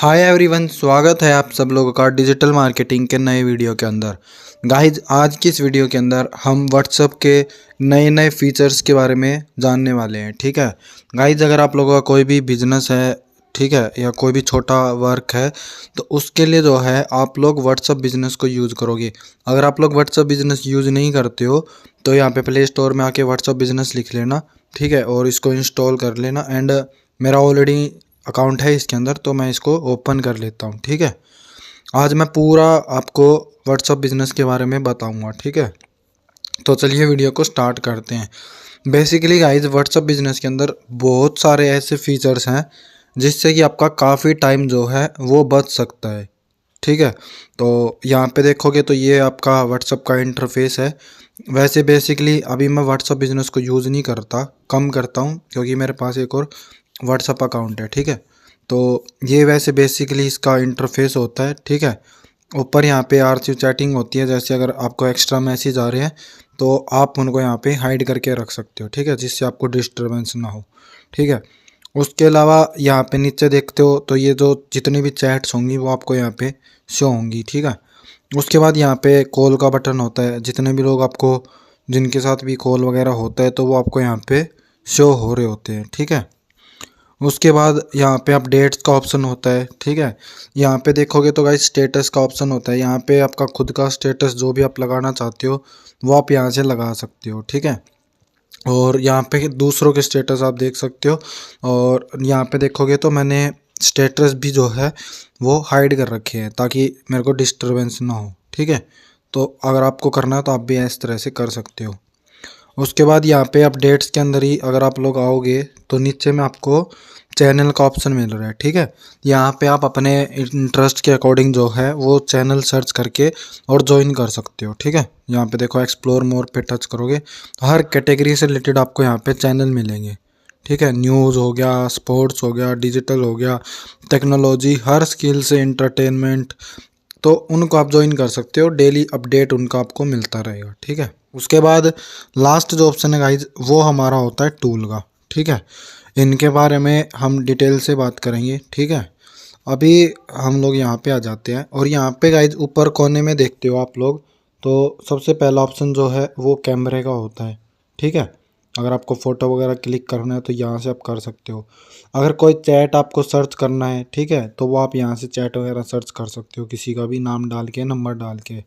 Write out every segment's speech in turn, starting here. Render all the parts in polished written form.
Hi everyone, स्वागत है आप सब लोगों का डिजिटल मार्केटिंग के नए वीडियो के अंदर। गाइज, आज की इस वीडियो के अंदर हम व्हाट्सएप के नए नए फीचर्स के बारे में जानने वाले हैं। ठीक है गाइज, अगर आप लोगों का कोई भी बिजनेस है, ठीक है, या कोई भी छोटा वर्क है, तो उसके लिए जो है आप लोग व्हाट्सएप बिजनेस को यूज़ करोगे। अगर आप लोग व्हाट्सएप बिजनेस यूज़ नहीं करते हो तो यहाँ पे प्ले स्टोर में आके व्हाट्सएप बिजनेस लिख लेना, ठीक है, और इसको इंस्टॉल कर लेना। एंड मेरा ऑलरेडी अकाउंट है इसके अंदर, तो मैं इसको ओपन कर लेता हूँ। ठीक है, आज मैं पूरा आपको व्हाट्सएप बिजनेस के बारे में बताऊँगा। ठीक है, तो चलिए वीडियो को स्टार्ट करते हैं। बेसिकली गाइज, व्हाट्सएप बिजनेस के अंदर बहुत सारे ऐसे फीचर्स हैं जिससे कि आपका काफ़ी टाइम जो है वो बच सकता है। ठीक है, तो यहाँ पे देखोगे तो ये आपका व्हाट्सएप का इंटरफेस है। वैसे बेसिकली अभी मैं व्हाट्सएप बिजनेस को यूज़ नहीं करता, कम करता हूँ, क्योंकि मेरे पास एक और व्हाट्सएप अकाउंट है। ठीक है, तो ये वैसे बेसिकली इसका इंटरफेस होता है। ठीक है, ऊपर यहाँ पे आरसी चैटिंग होती है। जैसे अगर आपको एक्स्ट्रा मैसेज आ रहे हैं तो आप उनको यहाँ पे हाइड करके रख सकते हो। ठीक है, जिससे आपको डिस्टरबेंस ना हो। ठीक है, उसके अलावा यहाँ पे नीचे देखते हो तो ये जो जितनी भी चैट्स होंगी वो आपको यहाँ पे शो होंगी। ठीक है, उसके बाद यहाँ पे कॉल का बटन होता है। जितने भी लोग आपको, जिनके साथ भी कॉल वगैरह होता है, तो वो आपको यहाँ पे शो हो रहे होते हैं। ठीक है, उसके बाद यहाँ पे अपडेट्स का ऑप्शन होता है। ठीक है, यहाँ पे देखोगे तो गाइस स्टेटस का ऑप्शन होता है। यहाँ पे आपका खुद का स्टेटस जो भी आप लगाना चाहते हो वो आप यहाँ से लगा सकते हो। ठीक है, और यहाँ पे दूसरों के स्टेटस आप देख सकते हो। और यहाँ पे देखोगे तो मैंने स्टेटस भी जो है वो हाइड कर रखे हैं ताकि मेरे को डिस्टरबेंस ना हो। ठीक है, तो अगर आपको करना है तो आप भी इस तरह से कर सकते हो। उसके बाद यहाँ पे अपडेट्स के अंदर ही अगर आप लोग आओगे तो नीचे में आपको चैनल का ऑप्शन मिल रहा है। ठीक है, यहाँ पे आप अपने इंटरेस्ट के अकॉर्डिंग जो है वो चैनल सर्च करके और ज्वाइन कर सकते हो। ठीक है, यहाँ पे देखो एक्सप्लोर मोर पे टच करोगे तो हर कैटेगरी से रिलेटेड आपको यहाँ पे चैनल मिलेंगे। ठीक है, न्यूज़ हो गया, स्पोर्ट्स हो गया, डिजिटल हो गया, टेक्नोलॉजी, हर स्किल से एंटरटेनमेंट, तो उनको आप ज्वाइन कर सकते हो। डेली अपडेट उनका आपको मिलता रहेगा। ठीक है, उसके बाद लास्ट जो ऑप्शन है गाइज वो हमारा होता है टूल का। ठीक है, इनके बारे में हम डिटेल से बात करेंगे। ठीक है, अभी हम लोग यहाँ पे आ जाते हैं और यहाँ पे गाइज ऊपर कोने में देखते हो आप लोग, तो सबसे पहला ऑप्शन जो है वो कैमरे का होता है। ठीक है, अगर आपको फ़ोटो वगैरह क्लिक करना है तो यहाँ से आप कर सकते हो। अगर कोई चैट आपको सर्च करना है, ठीक है, तो वो आप यहाँ से चैट वगैरह सर्च कर सकते हो, किसी का भी नाम डाल के, नंबर डाल के।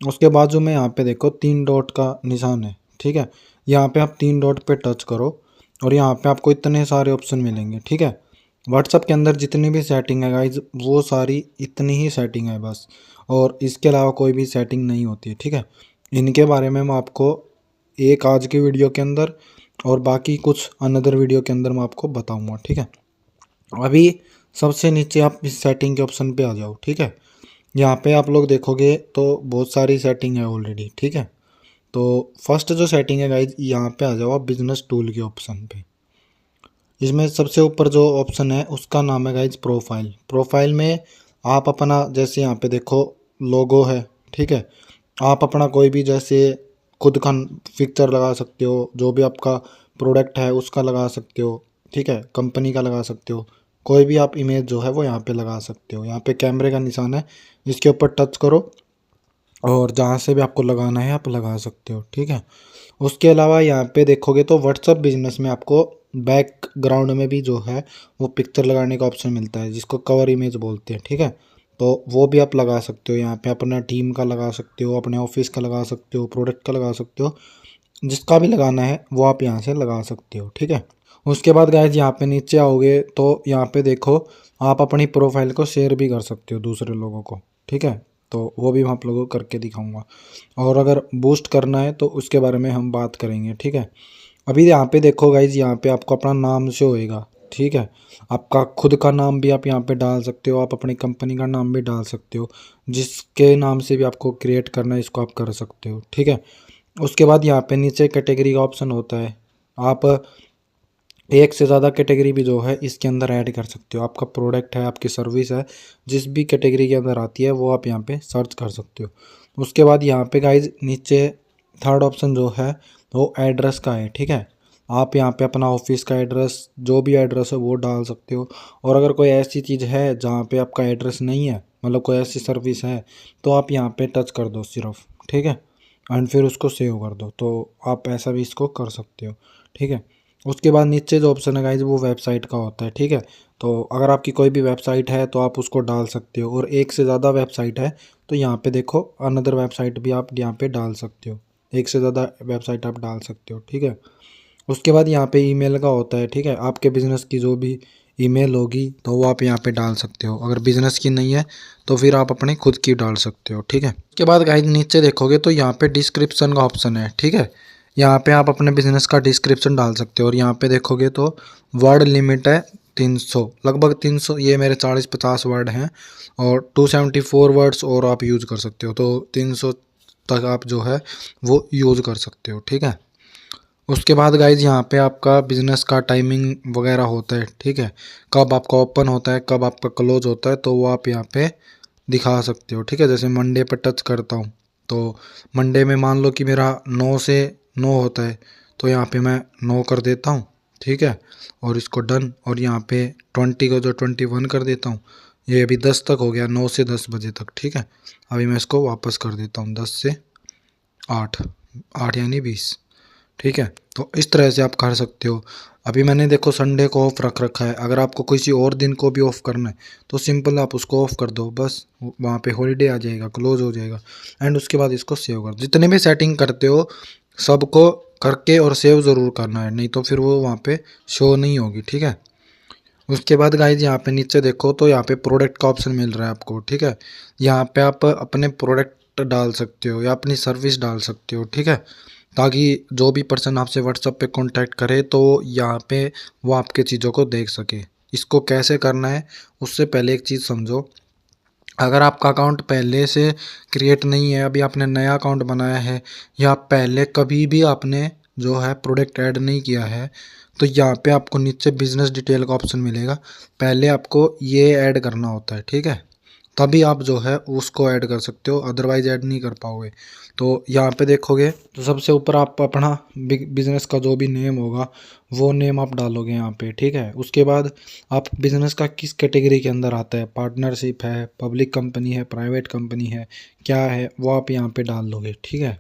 उसके बाजू में यहाँ पे देखो 3 डॉट का निशान है। ठीक है, यहाँ पे आप 3 डॉट पे टच करो और यहाँ पे आपको इतने सारे ऑप्शन मिलेंगे। ठीक है, व्हाट्सअप के अंदर जितनी भी सेटिंग है गाइज वो सारी इतनी ही सेटिंग है बस, और इसके अलावा कोई भी सेटिंग नहीं होती है। ठीक है, इनके बारे में मैं आपको एक आज की वीडियो के अंदर और बाकी कुछ अनदर वीडियो के अंदर मैं आपको बताऊंगा। ठीक है, अभी सबसे नीचे आप इस सेटिंग के ऑप्शन पे आ जाओ। ठीक है, यहाँ पे आप लोग देखोगे तो बहुत सारी सेटिंग है ऑलरेडी। ठीक है, तो फर्स्ट जो सेटिंग है गाइज, यहाँ पे आ जाओ आप बिजनेस टूल के ऑप्शन पे। इसमें सबसे ऊपर जो ऑप्शन है उसका नाम है गाइज प्रोफाइल। प्रोफाइल में आप अपना, जैसे यहाँ पे देखो लोगो है। ठीक है, आप अपना कोई भी जैसे खुद का पिक्चर लगा सकते हो, जो भी आपका प्रोडक्ट है उसका लगा सकते हो। ठीक है, कंपनी का लगा सकते हो, कोई भी आप इमेज जो है वो यहाँ पे लगा सकते हो। यहाँ पे कैमरे का निशान है, इसके ऊपर टच करो और जहाँ से भी आपको लगाना है आप लगा सकते हो। ठीक है, उसके अलावा यहाँ पे देखोगे तो व्हाट्सअप बिजनेस में आपको बैकग्राउंड में भी जो है वो पिक्चर लगाने का ऑप्शन मिलता है, जिसको कवर इमेज बोलते हैं। ठीक है, तो वो भी आप लगा सकते हो। यहाँ पे अपना टीम का लगा सकते हो, अपने ऑफिस का लगा सकते हो, प्रोडक्ट का लगा सकते हो, जिसका भी लगाना है वो आप यहाँ से लगा सकते हो। ठीक है, उसके बाद गाइज यहाँ पे नीचे आओगे तो यहाँ पे देखो आप अपनी प्रोफाइल को शेयर भी कर सकते हो दूसरे लोगों को। ठीक है, तो वो भी मैं आप लोगों को करके दिखाऊंगा, और अगर बूस्ट करना है तो उसके बारे में हम बात करेंगे। ठीक है, अभी यहाँ पे देखो गाइज, यहाँ पे आपको अपना नाम शो होएगा। ठीक है, आपका खुद का नाम भी आप यहाँ पे डाल सकते हो, आप अपनी कंपनी का नाम भी डाल सकते हो, जिसके नाम से भी आपको क्रिएट करना है इसको आप कर सकते हो। ठीक है, उसके बाद यहाँ पे नीचे कैटेगरी का ऑप्शन होता है। आप एक से ज़्यादा कैटेगरी भी जो है इसके अंदर ऐड कर सकते हो। आपका प्रोडक्ट है, आपकी सर्विस है, जिस भी कैटेगरी के अंदर आती है वो आप यहाँ पे सर्च कर सकते हो। उसके बाद यहाँ पे गाइज नीचे थर्ड ऑप्शन जो है वो एड्रेस का है। ठीक है, आप यहाँ पे अपना ऑफिस का एड्रेस, जो भी एड्रेस है वो डाल सकते हो। और अगर कोई ऐसी चीज़ है जहाँ पे आपका एड्रेस नहीं है, मतलब कोई ऐसी सर्विस है, तो आप यहाँ पे टच कर दो सिर्फ, ठीक है, एंड फिर उसको सेव कर दो। तो आप ऐसा भी इसको कर सकते हो, ठीक है। उसके बाद नीचे जो ऑप्शन है गाइज वो वेबसाइट का होता है, ठीक है। तो अगर आपकी कोई भी वेबसाइट है तो आप उसको डाल सकते हो, और एक से ज़्यादा वेबसाइट है तो यहाँ पे देखो अनदर वेबसाइट भी आप यहाँ पे डाल सकते हो, एक से ज़्यादा वेबसाइट आप डाल सकते हो, ठीक है। उसके बाद यहाँ पे ईमेल का होता है, ठीक है। आपके बिज़नेस की जो भी ईमेल होगी तो वो आप यहाँ पे डाल सकते हो। अगर बिज़नेस की नहीं है तो फिर आप अपने खुद की डाल सकते हो, ठीक है। उसके बाद गाइस नीचे देखोगे तो यहाँ पे डिस्क्रिप्शन का ऑप्शन है, ठीक है। यहाँ पे आप अपने बिज़नेस का डिस्क्रिप्शन डाल सकते हो, और यहाँ पे देखोगे तो वर्ड लिमिट है 300, लगभग 300, ये मेरे 40-50 वर्ड हैं, और 274 वर्ड्स और आप यूज़ कर सकते हो। तो 300 तक आप जो है वो यूज़ कर सकते हो, ठीक है। उसके बाद गाइज यहाँ पे आपका बिजनेस का टाइमिंग वगैरह होता है, ठीक है। कब आपका ओपन होता है, कब आपका क्लोज होता है, तो वो आप यहाँ पे दिखा सकते हो, ठीक है। जैसे मंडे पर टच करता हूँ तो मंडे में मान लो कि मेरा 9 से 9 होता है, तो यहाँ पे मैं 9 कर देता हूँ, ठीक है। और इसको डन, और यहाँ पे 20 को जो 21 कर देता हूँ। ये अभी 10 तक हो गया, 9 से 10 बजे तक, ठीक है। अभी मैं इसको वापस कर देता हूँ 10 से 8, 8 यानी 20, ठीक है। तो इस तरह से आप कर सकते हो। अभी मैंने देखो संडे को ऑफ रख रखा है, अगर आपको किसी और दिन को भी ऑफ करना है तो सिंपल आप उसको ऑफ कर दो, बस वहाँ पे हॉलीडे आ जाएगा, क्लोज हो जाएगा, एंड उसके बाद इसको सेव कर दो। जितने भी सेटिंग करते हो सबको करके और सेव ज़रूर करना है, नहीं तो फिर वो वहाँ पे शो नहीं होगी, ठीक है। उसके बाद गाइज यहाँ पे नीचे देखो तो यहाँ पे प्रोडक्ट का ऑप्शन मिल रहा है आपको, ठीक है। यहाँ पे आप अपने प्रोडक्ट डाल सकते हो या अपनी सर्विस डाल सकते हो, ठीक है, ताकि जो भी पर्सन आपसे व्हाट्सएप पे कांटेक्ट करे तो यहाँ पे वो आपके चीज़ों को देख सके। इसको कैसे करना है उससे पहले एक चीज़ समझो, अगर आपका अकाउंट पहले से क्रिएट नहीं है, अभी आपने नया अकाउंट बनाया है, या पहले कभी भी आपने जो है प्रोडक्ट ऐड नहीं किया है, तो यहाँ पे आपको नीचे बिजनेस डिटेल का ऑप्शन मिलेगा। पहले आपको ये ऐड करना होता है, ठीक है, तभी आप जो है उसको ऐड कर सकते हो, अदरवाइज ऐड नहीं कर पाओगे। तो यहाँ पे देखोगे तो सबसे ऊपर आप अपना बिजनेस का जो भी नेम होगा वो नेम आप डालोगे यहाँ पे, ठीक है। उसके बाद आप बिजनेस का किस कैटेगरी के अंदर आता है, पार्टनरशिप है, पब्लिक कंपनी है, प्राइवेट कंपनी है, क्या है, वो आप यहाँ पे डाल दोगे, ठीक है।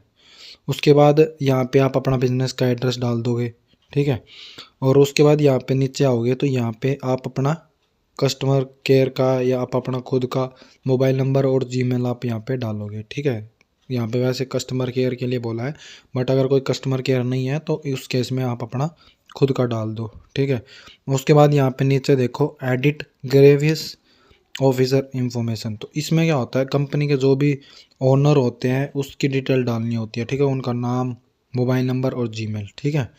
उसके बाद यहाँ पे आप अपना बिजनेस का एड्रेस डाल दोगे, ठीक है। और उसके बाद यहाँ पे नीचे आओगे तो यहाँ पे आप अपना कस्टमर केयर का या आप अपना खुद का मोबाइल नंबर और जीमेल आप यहाँ पे डालोगे, ठीक है। यहाँ पे वैसे कस्टमर केयर के लिए बोला है, बट अगर कोई कस्टमर केयर नहीं है तो उस केस में आप अपना खुद का डाल दो, ठीक है। उसके बाद यहाँ पे नीचे देखो एडिट ग्रेवियस ऑफिसर इंफॉर्मेशन, तो इसमें क्या होता है, कंपनी के जो भी ओनर होते हैं उसकी डिटेल डालनी होती है, ठीक है, उनका नाम, मोबाइल नंबर और जीमेल, ठीक है।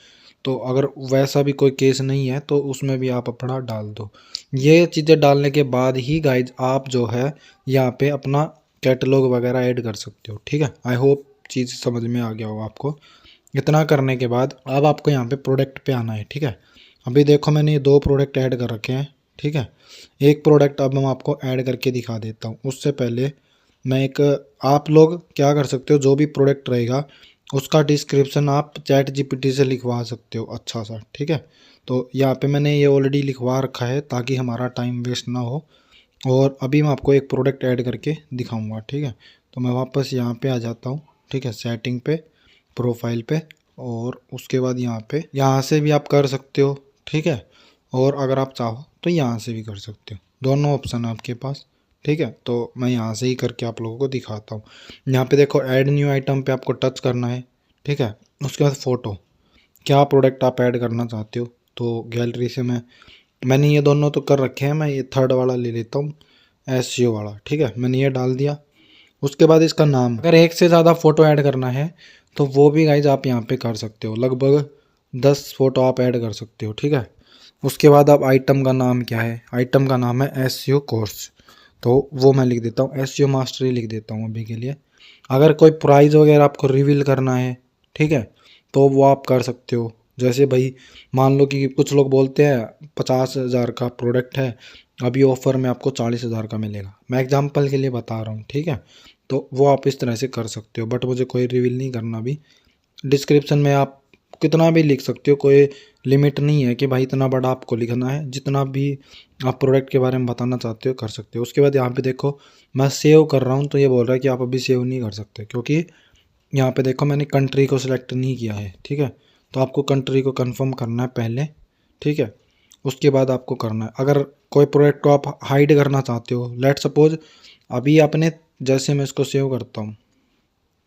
तो अगर वैसा भी कोई केस नहीं है तो उसमें भी आप अपना डाल दो। ये चीज़ें डालने के बाद ही गाइज आप जो है यहाँ पे अपना कैटलॉग वगैरह ऐड कर सकते हो, ठीक है। आई होप चीज़ समझ में आ गया होगा आपको। इतना करने के बाद अब आपको यहाँ पे प्रोडक्ट पे आना है, ठीक है। अभी देखो मैंने ये 2 प्रोडक्ट ऐड कर रखे हैं, ठीक है। एक प्रोडक्ट अब मैं आपको ऐड करके दिखा देता हूँ। उससे पहले मैं एक, आप लोग क्या कर सकते हो, जो भी प्रोडक्ट रहेगा उसका डिस्क्रिप्शन आप चैट जीपीटी से लिखवा सकते हो अच्छा सा, ठीक है। तो यहाँ पे मैंने ये ऑलरेडी लिखवा रखा है ताकि हमारा टाइम वेस्ट ना हो। और अभी मैं आपको एक प्रोडक्ट ऐड करके दिखाऊंगा, ठीक है। तो मैं वापस यहाँ पे आ जाता हूँ, ठीक है, सेटिंग पे, प्रोफाइल पे, और उसके बाद यहाँ से भी आप कर सकते हो, ठीक है। और अगर आप चाहो तो यहाँ से भी कर सकते हो, दोनों ऑप्शन है आपके पास, ठीक है। तो मैं यहाँ से ही करके आप लोगों को दिखाता हूँ। यहाँ पे देखो ऐड न्यू आइटम पे आपको टच करना है, ठीक है। उसके बाद फ़ोटो, क्या प्रोडक्ट आप ऐड करना चाहते हो, तो गैलरी से मैंने ये दोनों तो कर रखे हैं, मैं ये थर्ड वाला ले लेता हूँ, एसईओ वाला, ठीक है, मैंने ये डाल दिया। उसके बाद इसका नाम, अगर एक से ज़्यादा फ़ोटो ऐड करना है तो वो भी गाइज आप यहाँ पे कर सकते हो, लगभग 10 फ़ोटो आप ऐड कर सकते हो, ठीक है। उसके बाद अब आइटम का नाम क्या है, आइटम का नाम है एसईओ कोर्स, तो वो मैं लिख देता हूँ, एसईओ मास्टरी लिख देता हूँ अभी के लिए। अगर कोई प्राइस वगैरह आपको रिवील करना है, ठीक है, तो वो आप कर सकते हो। जैसे भाई मान लो कि कुछ लोग बोलते हैं 50,000 का प्रोडक्ट है, अभी ऑफ़र में आपको 40,000 का मिलेगा, मैं एग्जांपल के लिए बता रहा हूँ, ठीक है। तो वो आप इस तरह से कर सकते हो, बट मुझे कोई रिवील नहीं करना अभी। डिस्क्रिप्शन में आप कितना भी लिख सकते हो, कोई लिमिट नहीं है कि भाई इतना बड़ा आपको लिखना है, जितना भी आप प्रोडक्ट के बारे में बताना चाहते हो कर सकते हो। उसके बाद यहाँ पे देखो मैं सेव कर रहा हूँ, तो ये बोल रहा है कि आप अभी सेव नहीं कर सकते, क्योंकि यहाँ पे देखो मैंने कंट्री को सिलेक्ट नहीं किया है, ठीक है। तो आपको कंट्री को कंफर्म करना है पहले, ठीक है। उसके बाद आपको करना है, अगर कोई प्रोडक्ट को आप हाइड करना चाहते हो, लेट सपोज अभी आपने, जैसे मैं इसको सेव करता हूँ,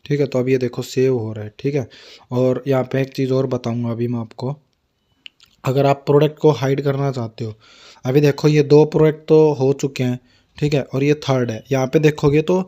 ठीक है, तो अभी ये देखो सेव हो रहा है, ठीक है। और यहाँ पे एक चीज़ और बताऊँगा अभी मैं आपको, अगर आप प्रोडक्ट को हाइड करना चाहते हो, अभी देखो ये 2 प्रोडक्ट तो हो चुके हैं, ठीक है, और ये थर्ड है। यहाँ पे देखोगे तो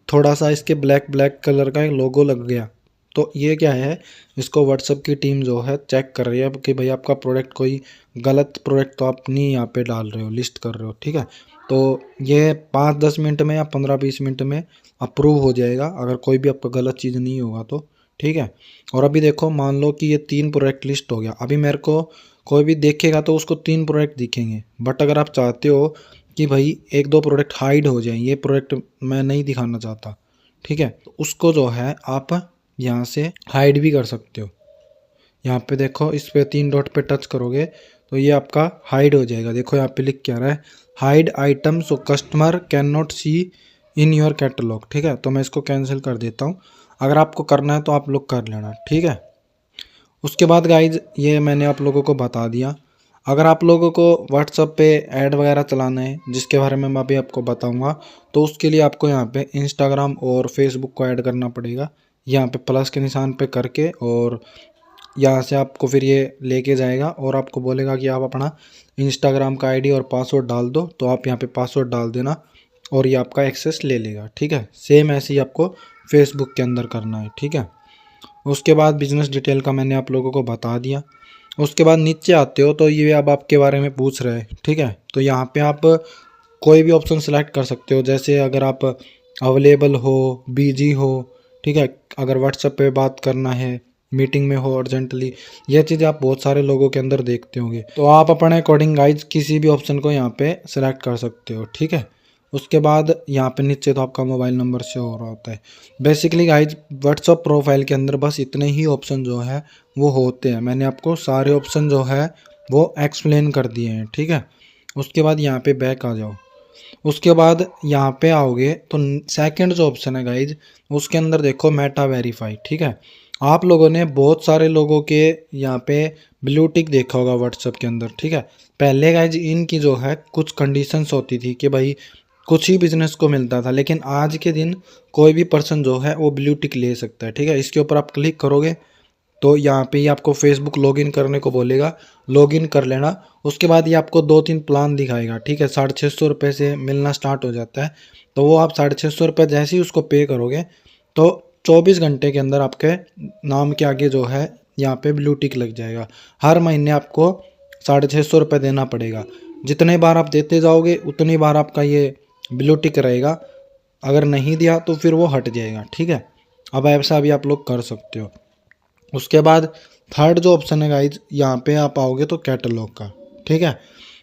थोड़ा सा इसके ब्लैक ब्लैक कलर का एक लोगो लग गया, तो ये क्या है, इसको व्हाट्सएप की टीम जो है चेक कर रही है कि भाई आपका प्रोडक्ट कोई गलत प्रोडक्ट तो आप नहीं यहाँ पे डाल रहे हो, लिस्ट कर रहे हो, ठीक है। तो ये 5-10 मिनट में या 15-20 मिनट में अप्रूव हो जाएगा, अगर कोई भी आपका गलत चीज़ नहीं होगा तो, ठीक है। और अभी देखो मान लो कि ये 3 प्रोडक्ट लिस्ट हो गया, अभी मेरे को कोई भी देखेगा तो उसको 3 प्रोडक्ट दिखेंगे, बट अगर आप चाहते हो कि भाई 1-2 प्रोडक्ट हाइड हो जाएं, ये प्रोडक्ट मैं नहीं दिखाना चाहता, ठीक है, तो उसको जो है आप यहाँ से हाइड भी कर सकते हो। यहाँ पे देखो इस पे 3 डॉट पे टच करोगे तो ये आपका हाइड हो जाएगा। देखो यहाँ पे लिख क्या रहा है, hide item so customer can not see in your catalogue, ठीक है। तो मैं इसको कैंसिल कर देता हूँ, अगर आपको करना है तो आप लोग कर लेना, ठीक है। उसके बाद गाइज ये मैंने आप लोगों को बता दिया, अगर आप लोगों को व्हाट्सएप पे ऐड वगैरह चलाना है, जिसके बारे में मैं अभी आपको बताऊंगा, तो उसके लिए आपको यहाँ पे इंस्टाग्राम और फेसबुक को ऐड करना पड़ेगा। यहाँ पे प्लस के निशान पे करके, और यहाँ से आपको फिर ये लेके जाएगा और आपको बोलेगा कि आप अपना इंस्टाग्राम का आईडी और पासवर्ड डाल दो, तो आप यहाँ पे पासवर्ड डाल देना और ये आपका एक्सेस ले लेगा, ठीक है। सेम ऐसे ही आपको फेसबुक के अंदर करना है, ठीक है। उसके बाद बिजनेस डिटेल का मैंने आप लोगों को बता दिया। उसके बाद नीचे आते हो तो ये अब आपके बारे में पूछ रहे हैं, ठीक है। तो यहाँ पे आप कोई भी ऑप्शन सेलेक्ट कर सकते हो, जैसे अगर आप अवेलेबल हो, बिजी हो, ठीक है, अगर व्हाट्सएप पे बात करना है, मीटिंग में हो अर्जेंटली, यह चीज़ आप बहुत सारे लोगों के अंदर देखते होंगे। तो आप अपने अकॉर्डिंग गाइज किसी भी ऑप्शन को यहाँ पे सेलेक्ट कर सकते हो, ठीक है। उसके बाद यहाँ पे नीचे तो आपका मोबाइल नंबर से हो रहा होता है। बेसिकली गाइज व्हाट्सअप प्रोफाइल के अंदर बस इतने ही ऑप्शन जो है वो होते हैं, मैंने आपको सारे ऑप्शन जो है वो एक्सप्लेन कर दिए हैं, ठीक है। उसके बाद यहाँ पे बैक आ जाओ। उसके बाद यहाँ पे आओगे तो सेकंड जो ऑप्शन है गाइज, उसके अंदर देखो मेटा वेरीफाई, ठीक है। आप लोगों ने बहुत सारे लोगों के यहाँ पे ब्लू टिक देखा होगा व्हाट्सएप के अंदर, ठीक है। पहले गाइज इनकी जो है कुछ कंडीशंस होती थी कि भाई कुछ ही बिजनेस को मिलता था, लेकिन आज के दिन कोई भी पर्सन जो है वो ब्लू टिक ले सकता है, ठीक है। इसके ऊपर आप क्लिक करोगे तो यहाँ पे ही आपको फेसबुक लॉगिन करने को बोलेगा, लॉगिन कर लेना। उसके बाद ये आपको 2-3 प्लान दिखाएगा, ठीक है। 650 से मिलना स्टार्ट हो जाता है, तो वो आप 650 जैसे ही उसको पे करोगे तो 24 घंटे के अंदर आपके नाम के आगे जो है यहाँ पे ब्लू टिक लग जाएगा। हर महीने आपको 650 देना पड़ेगा, जितने बार आप देते जाओगे उतनी बार आपका ये ब्लू टिक रहेगा, अगर नहीं दिया तो फिर वो हट जाएगा, ठीक है। अब ऐसा भी आप लोग कर सकते हो। उसके बाद थर्ड जो ऑप्शन है गाइज, यहाँ पे आप आओगे तो कैटलॉग का, ठीक है।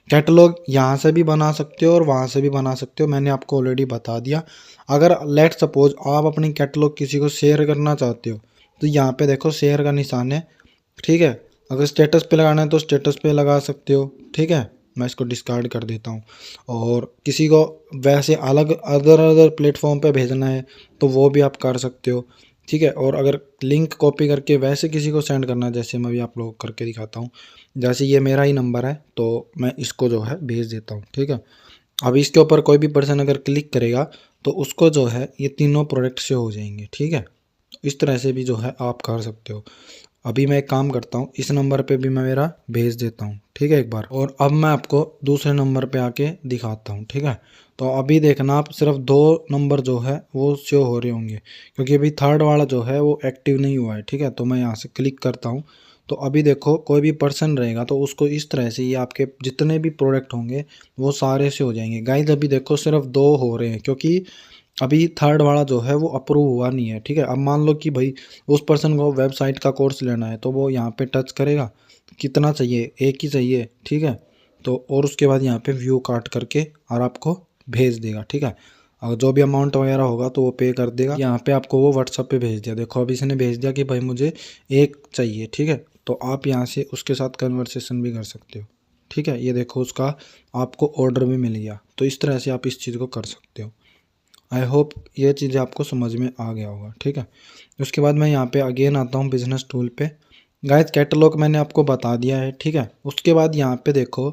कैटलॉग यहाँ से भी बना सकते हो और वहाँ से भी बना सकते हो, मैंने आपको ऑलरेडी बता दिया। अगर लेट सपोज आप अपनी कैटलॉग किसी को शेयर करना चाहते हो तो यहाँ पे देखो शेयर का निशान है, ठीक है। अगर स्टेटस पे लगाना है तो स्टेटस पे लगा सकते हो, ठीक है। मैं इसको डिस्कार्ड कर देता हूँ। और किसी को वैसे अलग अदर प्लेटफॉर्म पे भेजना है तो वो भी आप कर सकते हो, ठीक है। और अगर लिंक कॉपी करके वैसे किसी को सेंड करना है, जैसे मैं भी आप लोग करके दिखाता हूँ, जैसे ये मेरा ही नंबर है तो मैं इसको जो है भेज देता हूँ, ठीक है। अब इसके ऊपर कोई भी पर्सन अगर क्लिक करेगा तो उसको जो है ये तीनों प्रोडक्ट से हो जाएंगे, ठीक है। इस तरह से भी जो है आप कर सकते हो। अभी मैं एक काम करता हूँ, इस नंबर पे भी मैं मेरा भेज देता हूँ, ठीक है, एक बार। और अब मैं आपको दूसरे नंबर पे आके दिखाता हूँ, ठीक है। तो अभी देखना आप सिर्फ 2 नंबर जो है वो शो हो रहे होंगे, क्योंकि अभी थर्ड वाला जो है वो एक्टिव नहीं हुआ है, ठीक है। तो मैं यहाँ से क्लिक करता हूँ, तो अभी देखो कोई भी पर्सन रहेगा तो उसको इस तरह से ये आपके जितने भी प्रोडक्ट होंगे वो सारे से हो जाएंगे। गाइज अभी देखो सिर्फ 2 हो रहे हैं, क्योंकि अभी थर्ड वाला जो है वो अप्रूव हुआ नहीं है, ठीक है। अब मान लो कि भाई उस पर्सन को वेबसाइट का कोर्स लेना है तो वो यहाँ पे टच करेगा, कितना चाहिए, एक ही चाहिए, ठीक है। तो और उसके बाद यहाँ पे व्यू काट करके और आपको भेज देगा, ठीक है। और जो भी अमाउंट वगैरह होगा तो वो पे कर देगा, यहाँ पे आपको वो व्हाट्सअप पे भेज दिया। देखो अभी इसने भेज दिया कि भाई मुझे एक चाहिए, ठीक है। तो आप यहाँ से उसके साथ कन्वर्सेशन भी कर सकते हो, ठीक है। ये देखो उसका आपको ऑर्डर भी मिल गया। तो इस तरह से आप इस चीज़ को कर सकते हो। आई होप ये चीज़ें आपको समझ में आ गया होगा, ठीक है। उसके बाद मैं यहाँ पे अगेन आता हूँ बिजनेस टूल पे। गाइस कैटलॉग मैंने आपको बता दिया है, ठीक है। उसके बाद यहाँ पे देखो,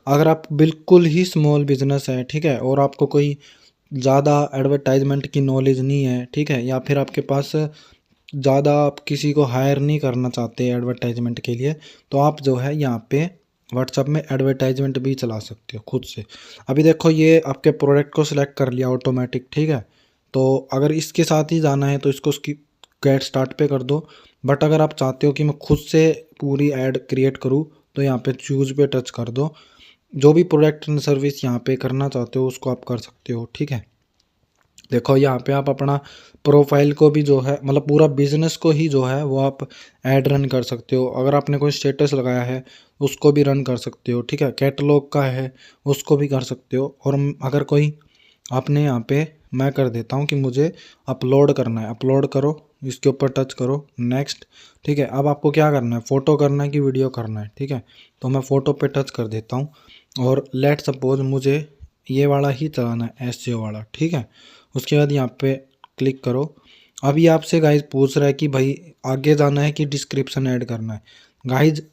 अगर आप बिल्कुल ही स्मॉल बिजनेस है, ठीक है, और आपको कोई ज़्यादा एडवर्टाइजमेंट की नॉलेज नहीं है, ठीक है, या फिर आपके पास ज़्यादा आप किसी को हायर नहीं करना चाहते एडवर्टाइजमेंट के लिए, तो आप जो है यहाँ पे व्हाट्सअप में एडवर्टाइजमेंट भी चला सकते हो खुद से। अभी देखो ये आपके प्रोडक्ट को सिलेक्ट कर लिया ऑटोमेटिक, ठीक है। तो अगर इसके साथ ही जाना है तो इसको उसकी गेट स्टार्ट पे कर दो। बट अगर आप चाहते हो कि मैं खुद से पूरी ऐड क्रिएट करूँ तो यहाँ पे चूज़ पे टच कर दो। जो भी प्रोडक्ट एंड सर्विस यहाँ पे करना चाहते हो उसको आप कर सकते हो, ठीक है। देखो यहाँ पे आप अपना प्रोफाइल को भी जो है मतलब पूरा बिजनेस को ही जो है वो आप ऐड रन कर सकते हो। अगर आपने कोई स्टेटस लगाया है उसको भी रन कर सकते हो, ठीक है। कैटलॉग का है उसको भी कर सकते हो। और अगर कोई आपने यहाँ पे मैं कर देता हूँ कि मुझे अपलोड करना है, अपलोड करो, इसके ऊपर टच करो, नेक्स्ट, ठीक है। अब आपको क्या करना है, फ़ोटो करना है कि वीडियो करना है, ठीक है। तो मैं फ़ोटो पे टच कर देता हूँ और लेट सपोज मुझे ये वाला ही चलाना है, एसईओ वाला, ठीक है। उसके बाद यहाँ पे क्लिक करो। अभी आपसे गाइज पूछ रहा है कि भाई आगे जाना है कि डिस्क्रिप्शन ऐड करना है। गाइज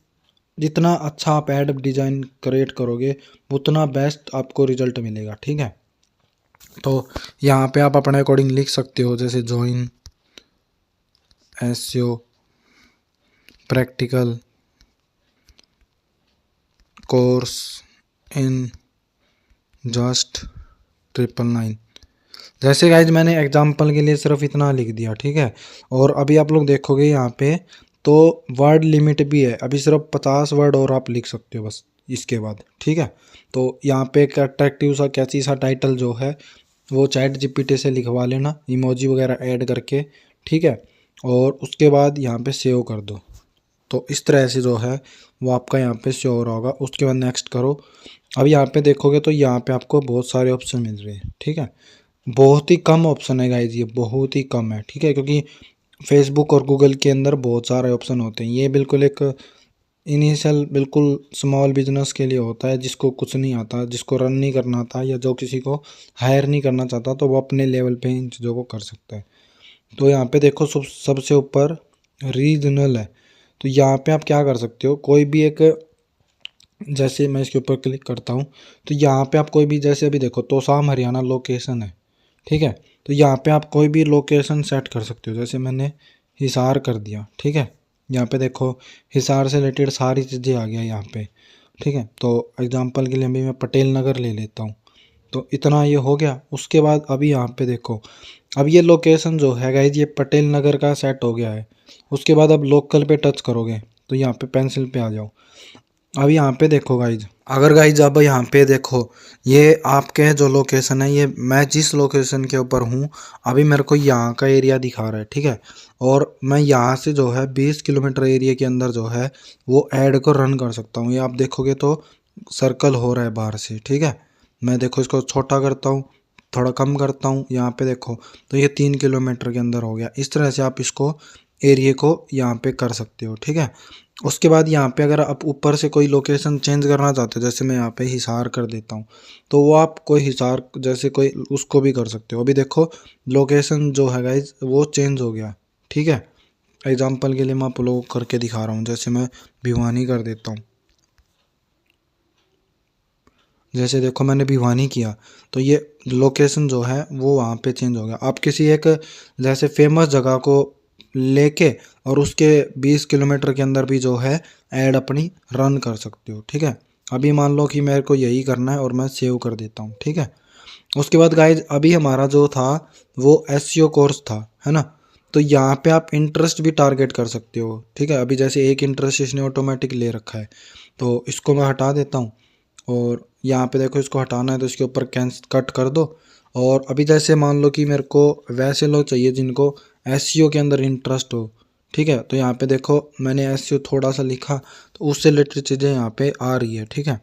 जितना अच्छा आप ऐड डिज़ाइन क्रिएट करोगे उतना बेस्ट आपको रिजल्ट मिलेगा, ठीक है। तो यहाँ पे आप अपने अकॉर्डिंग लिख सकते हो, जैसे join SEO practical course in just 999। जैसे गाइज मैंने एग्जांपल के लिए सिर्फ इतना लिख दिया, ठीक है। और अभी आप लोग देखोगे यहाँ पे तो वर्ड लिमिट भी है, अभी सिर्फ 50 वर्ड और आप लिख सकते हो बस इसके बाद, ठीक है। तो यहाँ पे एक अट्रैक्टिव सा कैची सा टाइटल जो है वो चैट जीपीटी से लिखवा लेना, इमोजी वगैरह ऐड करके, ठीक है। और उसके बाद यहाँ पे सेव कर दो। तो इस तरह से जो है वो आपका यहाँ पे शो हो रहा होगा। उसके बाद नेक्स्ट करो। अब यहाँ पे देखोगे तो यहाँ पे आपको बहुत सारे ऑप्शन मिल रहे हैं, ठीक है। बहुत ही कम ऑप्शन है गाइज, ये बहुत ही कम है, ठीक है, क्योंकि फेसबुक और गूगल के अंदर बहुत सारे ऑप्शन होते हैं। ये बिल्कुल एक इनिशियल बिल्कुल स्मॉल बिजनेस के लिए होता है, जिसको कुछ नहीं आता, जिसको रन नहीं करना आता, या जो किसी को हायर नहीं करना चाहता, तो वो अपने लेवल पे इन चीज़ों को कर सकता है। तो यहाँ पे देखो सबसे ऊपर रीजनल है। तो यहाँ पे आप क्या कर सकते हो, कोई भी एक, जैसे मैं इसके ऊपर क्लिक करता हूँ तो यहाँ पे आप कोई भी, जैसे अभी देखो तोसाम हरियाणा लोकेशन है, ठीक है। तो यहाँ पे आप कोई भी लोकेशन सेट कर सकते हो, जैसे मैंने हिसार कर दिया, ठीक है। यहाँ पे देखो हिसार से रिलेटेड सारी चीज़ें आ गया यहाँ पे, ठीक है। तो एग्जांपल के लिए अभी मैं पटेल नगर ले लेता हूँ। तो इतना ये हो गया। उसके बाद अभी यहाँ पे देखो, अब ये लोकेशन जो है गाइज ये पटेल नगर का सेट हो गया है। उसके बाद अब लोकल पे टच करोगे तो यहाँ पे पेंसिल पे आ जाओ। अब यहाँ पे देखो गाइज, अगर गाइज अब यहाँ पे देखो ये आपके जो लोकेशन है, ये मैं जिस लोकेशन के ऊपर हूँ अभी मेरे को यहाँ का एरिया दिखा रहा है, ठीक है। और मैं यहाँ से जो है 20 किलोमीटर एरिया के अंदर जो है वो ऐड को रन कर सकता हूँ। ये आप देखोगे तो सर्कल हो रहा है बाहर से, ठीक है। मैं देखो इसको छोटा करता हूँ, थोड़ा कम करता हूँ, यहाँ पे देखो तो ये 3 किलोमीटर के अंदर हो गया। इस तरह से आप इसको एरिया को यहाँ पे कर सकते हो, ठीक है। उसके बाद यहाँ पे अगर आप ऊपर से कोई लोकेशन चेंज करना चाहते हो, जैसे मैं यहाँ पे हिसार कर देता हूँ, तो वो आप कोई हिसार जैसे कोई उसको भी कर सकते हो। अभी देखो लोकेशन जो है गाइज वो चेंज हो गया, ठीक है। एग्जांपल के लिए मैं आप लोगों को करके दिखा रहा हूँ, जैसे मैं भिवानी कर देता हूँ। जैसे देखो मैंने भिवानी किया तो ये लोकेशन जो है वो वहाँ पे चेंज हो गया। आप किसी एक जैसे फेमस जगह को लेके और उसके 20 किलोमीटर के अंदर भी जो है ऐड अपनी रन कर सकते हो, ठीक है। अभी मान लो कि मेरे को यही करना है और मैं सेव कर देता हूँ, ठीक है। उसके बाद गाइज अभी हमारा जो था वो एसईओ कोर्स था, है ना। तो यहाँ पे आप इंटरेस्ट भी टारगेट कर सकते हो, ठीक है। अभी जैसे एक इंटरेस्ट इसने ऑटोमेटिक ले रखा है तो इसको मैं हटा देता हूँ। और यहाँ पे देखो इसको हटाना है तो इसके ऊपर कैंस कट कर दो। और अभी जैसे मान लो कि मेरे को वैसे लोग चाहिए जिनको एसईओ के अंदर इंटरेस्ट हो, ठीक है। तो यहाँ पे देखो मैंने एसईओ थोड़ा सा लिखा तो उससे रिलेटेड चीज़ें यहाँ पे आ रही है, ठीक है।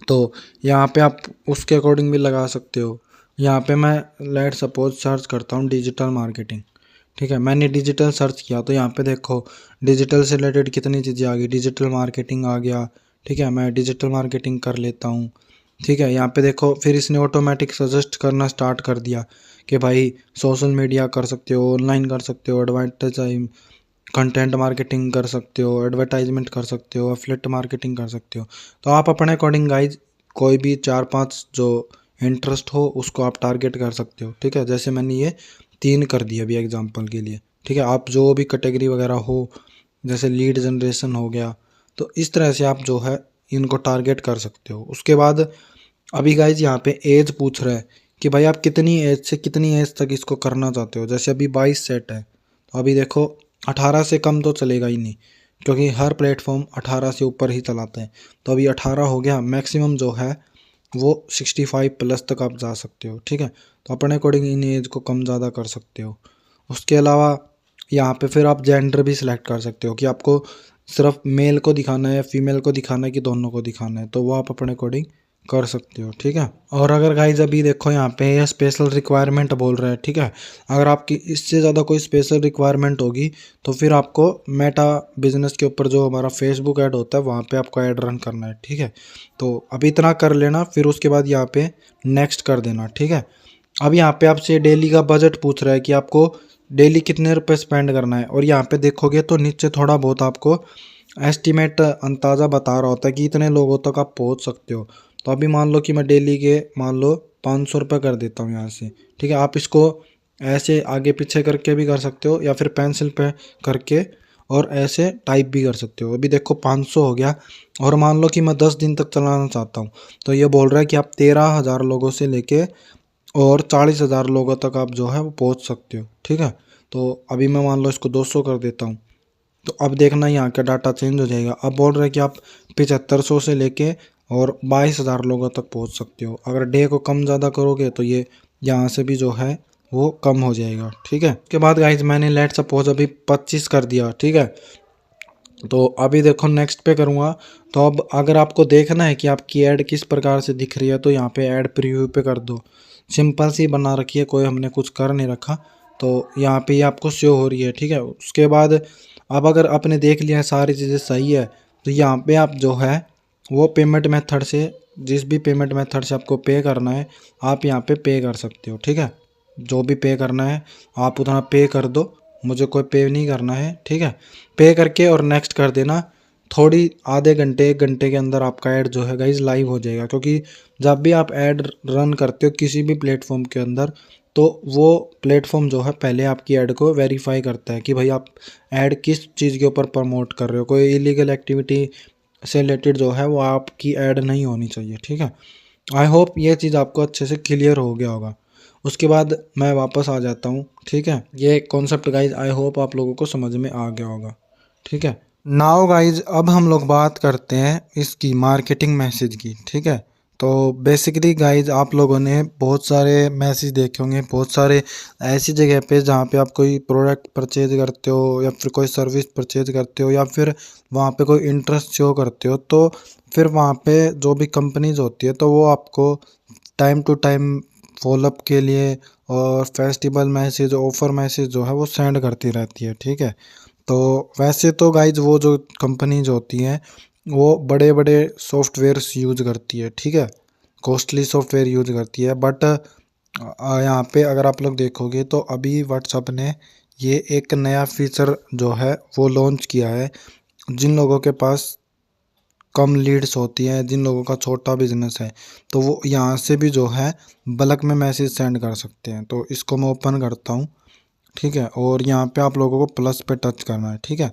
तो यहाँ पे आप उसके अकॉर्डिंग भी लगा सकते हो। यहाँ पे मैं लेट सपोज सर्च करता हूँ डिजिटल मार्केटिंग, ठीक है, मैंने डिजिटल सर्च किया तो यहाँ पे देखो डिजिटल से रिलेटेड कितनी चीज़ें आ गई, डिजिटल मार्केटिंग आ गया। ठीक है, मैं डिजिटल मार्केटिंग कर लेता हूँ। ठीक है, यहाँ पे देखो फिर इसने ऑटोमेटिक सजेस्ट करना स्टार्ट कर दिया कि भाई सोशल मीडिया कर सकते हो, ऑनलाइन कर सकते हो, एडवर्टाइज कंटेंट मार्केटिंग कर सकते हो, एडवर्टाइजमेंट कर सकते हो, एफिलिएट मार्केटिंग कर सकते हो। तो आप अपने अकॉर्डिंग गाइज कोई भी 4-5 जो इंटरेस्ट हो उसको आप टारगेट कर सकते हो। ठीक है, जैसे मैंने ये 3 कर दिया अभी एग्जांपल के लिए। ठीक है, आप जो भी कैटेगरी वगैरह हो, जैसे लीड जनरेशन हो गया, तो इस तरह से आप जो है इनको टारगेट कर सकते हो। उसके बाद अभी गाइज यहाँ पे एज पूछ रहा है कि भाई आप कितनी एज से कितनी एज तक इसको करना चाहते हो। जैसे अभी 22 सेट है, तो अभी देखो 18 से कम तो चलेगा ही नहीं, क्योंकि हर प्लेटफॉर्म 18 से ऊपर ही चलाते हैं। तो अभी 18 हो गया, मैक्सिमम जो है वो 65 प्लस तक आप जा सकते हो। ठीक है, तो अपने अकॉर्डिंग इन एज को कम ज़्यादा कर सकते हो। उसके अलावा यहाँ पे फिर आप जेंडर भी सिलेक्ट कर सकते हो कि आपको सिर्फ मेल को दिखाना है या फीमेल को दिखाना है कि दोनों को दिखाना है, तो वो आप अपने अकॉर्डिंग कर सकते हो। ठीक है, और अगर गाइज अभी देखो यहाँ पे ये स्पेशल रिक्वायरमेंट बोल रहा है। ठीक है, अगर आपकी इससे ज़्यादा कोई स्पेशल रिक्वायरमेंट होगी तो फिर आपको मेटा बिजनेस के ऊपर जो हमारा फेसबुक ऐड होता है वहाँ पे आपको ऐड रन करना है। ठीक है, तो अभी इतना कर लेना, फिर उसके बाद यहाँ पे नेक्स्ट कर देना। ठीक है, अब यहाँ पे आपसे डेली का बजट पूछ रहा है कि आपको डेली कितने रुपए स्पेंड करना है, और यहाँ पे देखोगे तो नीचे थोड़ा बहुत आपको एस्टिमेट अंदाज़ा बता रहा होता है कि इतने लोगों तक आप पहुँच सकते हो। तो अभी मान लो कि मैं डेली के मान लो 500 रुपये कर देता हूँ यहाँ से। ठीक है, आप इसको ऐसे आगे पीछे करके भी कर सकते हो या फिर पेंसिल पे करके और ऐसे टाइप भी कर सकते हो। अभी देखो 500 हो गया, और मान लो कि मैं 10 दिन तक चलाना चाहता हूँ, तो ये बोल रहा है कि आप 13,000 लोगों से लेके और 40,000 लोगों तक आप जो है वो पहुँच सकते हो। ठीक है, तो अभी मैं मान लो इसको 200 कर देता हूँ, तो अब देखना यहाँ का डाटा चेंज हो जाएगा। अब बोल रहे हैं कि आप 7500 से लेके और 22,000 लोगों तक पहुँच सकते हो। अगर डे को कम ज़्यादा करोगे तो ये यहाँ से भी जो है वो कम हो जाएगा। ठीक है, उसके बाद गाइज मैंने लेट सपोज अभी 25 कर दिया। ठीक है, तो अभी देखो नेक्स्ट पे करूँगा। तो अब अगर आपको देखना है कि आपकी ऐड किस प्रकार से दिख रही है तो यहाँ पे ऐड प्रीव्यू पे कर दो। सिंपल सी बना रखी है, कोई हमने कुछ कर नहीं रखा, तो यहाँ पे ये आपको शो हो रही है। ठीक है, उसके बाद अब अगर आपने देख लिया सारी चीज़ें सही है तो यहाँ पे आप जो है वो पेमेंट मेथड से, जिस भी पेमेंट मेथड से आपको पे करना है आप यहाँ पे पे कर सकते हो। ठीक है, जो भी पे करना है आप उतना पे कर दो, मुझे कोई पे नहीं करना है। ठीक है, पे करके और नेक्स्ट कर देना। थोड़ी आधे घंटे 1 घंटे के अंदर आपका ऐड जो है गाइज लाइव हो जाएगा, क्योंकि जब भी आप ऐड रन करते हो किसी भी प्लेटफॉर्म के अंदर तो वो प्लेटफॉर्म जो है पहले आपकी ऐड को वेरीफाई करता है कि भाई आप ऐड किस चीज़ के ऊपर प्रमोट कर रहे हो। कोई इलीगल एक्टिविटी से रिलेटेड जो है वो आपकी ऐड नहीं होनी चाहिए। ठीक है, आई होप ये चीज़ आपको अच्छे से क्लियर हो गया होगा। उसके बाद मैं वापस आ जाता हूँ। ठीक है, ये कॉन्सेप्ट गाइज आई होप आप लोगों को समझ में आ गया होगा। ठीक है, नाउ गाइज अब हम लोग बात करते हैं इसकी मार्केटिंग मैसेज की। ठीक है, तो बेसिकली गाइज आप लोगों ने बहुत सारे मैसेज देखे होंगे, बहुत सारे ऐसी जगह पे जहाँ पे आप कोई प्रोडक्ट परचेज करते हो या फिर कोई सर्विस परचेज करते हो या फिर वहाँ पे कोई इंटरेस्ट शो करते हो, तो फिर वहाँ पे जो भी कंपनीज होती है तो वो आपको टाइम टू टाइम फॉलोअप के लिए और फेस्टिवल मैसेज ऑफर मैसेज जो है वो सेंड करती रहती है। ठीक है, तो वैसे तो गाइज वो जो कंपनीज होती हैं वो बड़े बड़े सॉफ्टवेयर्स यूज करती है। ठीक है, कॉस्टली सॉफ्टवेयर यूज करती है, बट यहाँ पे अगर आप लोग देखोगे तो अभी व्हाट्सअप ने ये एक नया फीचर जो है वो लॉन्च किया है। जिन लोगों के पास कम लीड्स होती हैं, जिन लोगों का छोटा बिजनेस है, तो वो यहाँ से भी जो है बल्क में मैसेज सेंड कर सकते हैं। तो इसको मैं ओपन करता हूँ। ठीक है, और यहाँ पे आप लोगों को प्लस पे टच करना है। ठीक है,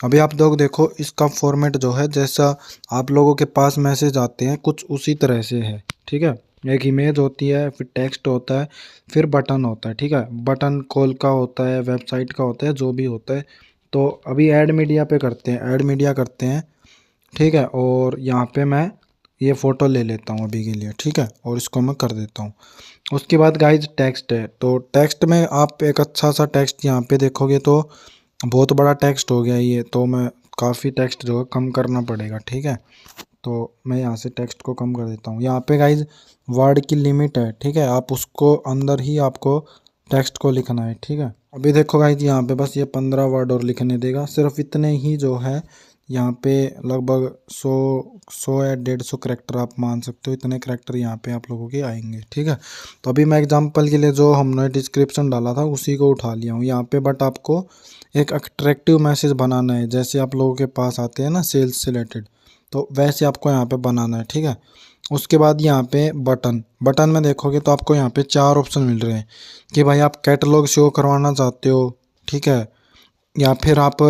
अभी आप लोग देखो इसका फॉर्मेट जो है जैसा आप लोगों के पास मैसेज आते हैं कुछ उसी तरह से है। ठीक है, एक इमेज होती है, फिर टेक्स्ट होता है, फिर बटन होता है। ठीक है, बटन कॉल का होता है, वेबसाइट का होता है, जो भी होता है। तो अभी ऐड मीडिया पे करते हैं, ऐड मीडिया करते हैं। ठीक है, और यहाँ पे मैं ये फ़ोटो ले लेता हूँ अभी के लिए। ठीक है, और इसको मैं कर देता हूँ। उसके बाद गाइज टेक्स्ट है, तो टेक्स्ट में आप एक अच्छा सा टेक्स्ट यहाँ पे देखोगे तो बहुत बड़ा टेक्स्ट हो गया ये, तो मैं काफ़ी टेक्स्ट जो है कम करना पड़ेगा। ठीक है, तो मैं यहाँ से टेक्स्ट को कम कर देता हूँ। यहाँ पे गाइज वर्ड की लिमिट है। ठीक है, आप उसको अंदर ही आपको टेक्स्ट को लिखना है, ठीक है। अभी देखो गाइज यहाँ पे बस ये 15 वर्ड और लिखने देगा, सिर्फ इतने ही जो है यहाँ पे लगभग 100 या 150 करेक्टर आप मान सकते हो, इतने करेक्टर यहाँ पे आप लोगों के आएंगे, ठीक है। तो अभी मैं एग्जांपल के लिए जो हमने डिस्क्रिप्शन डाला था उसी को उठा लिया हूँ यहाँ पे, बट आपको एक अट्रैक्टिव मैसेज बनाना है, जैसे आप लोगों के पास आते हैं ना सेल्स से रिलेटेड, तो वैसे आपको यहाँ पे बनाना है, ठीक है। उसके बाद यहाँ पे बटन बटन में देखोगे तो आपको यहाँ पे 4 ऑप्शन मिल रहे हैं कि भाई आप कैटलॉग शो करवाना चाहते हो, ठीक है, या फिर आप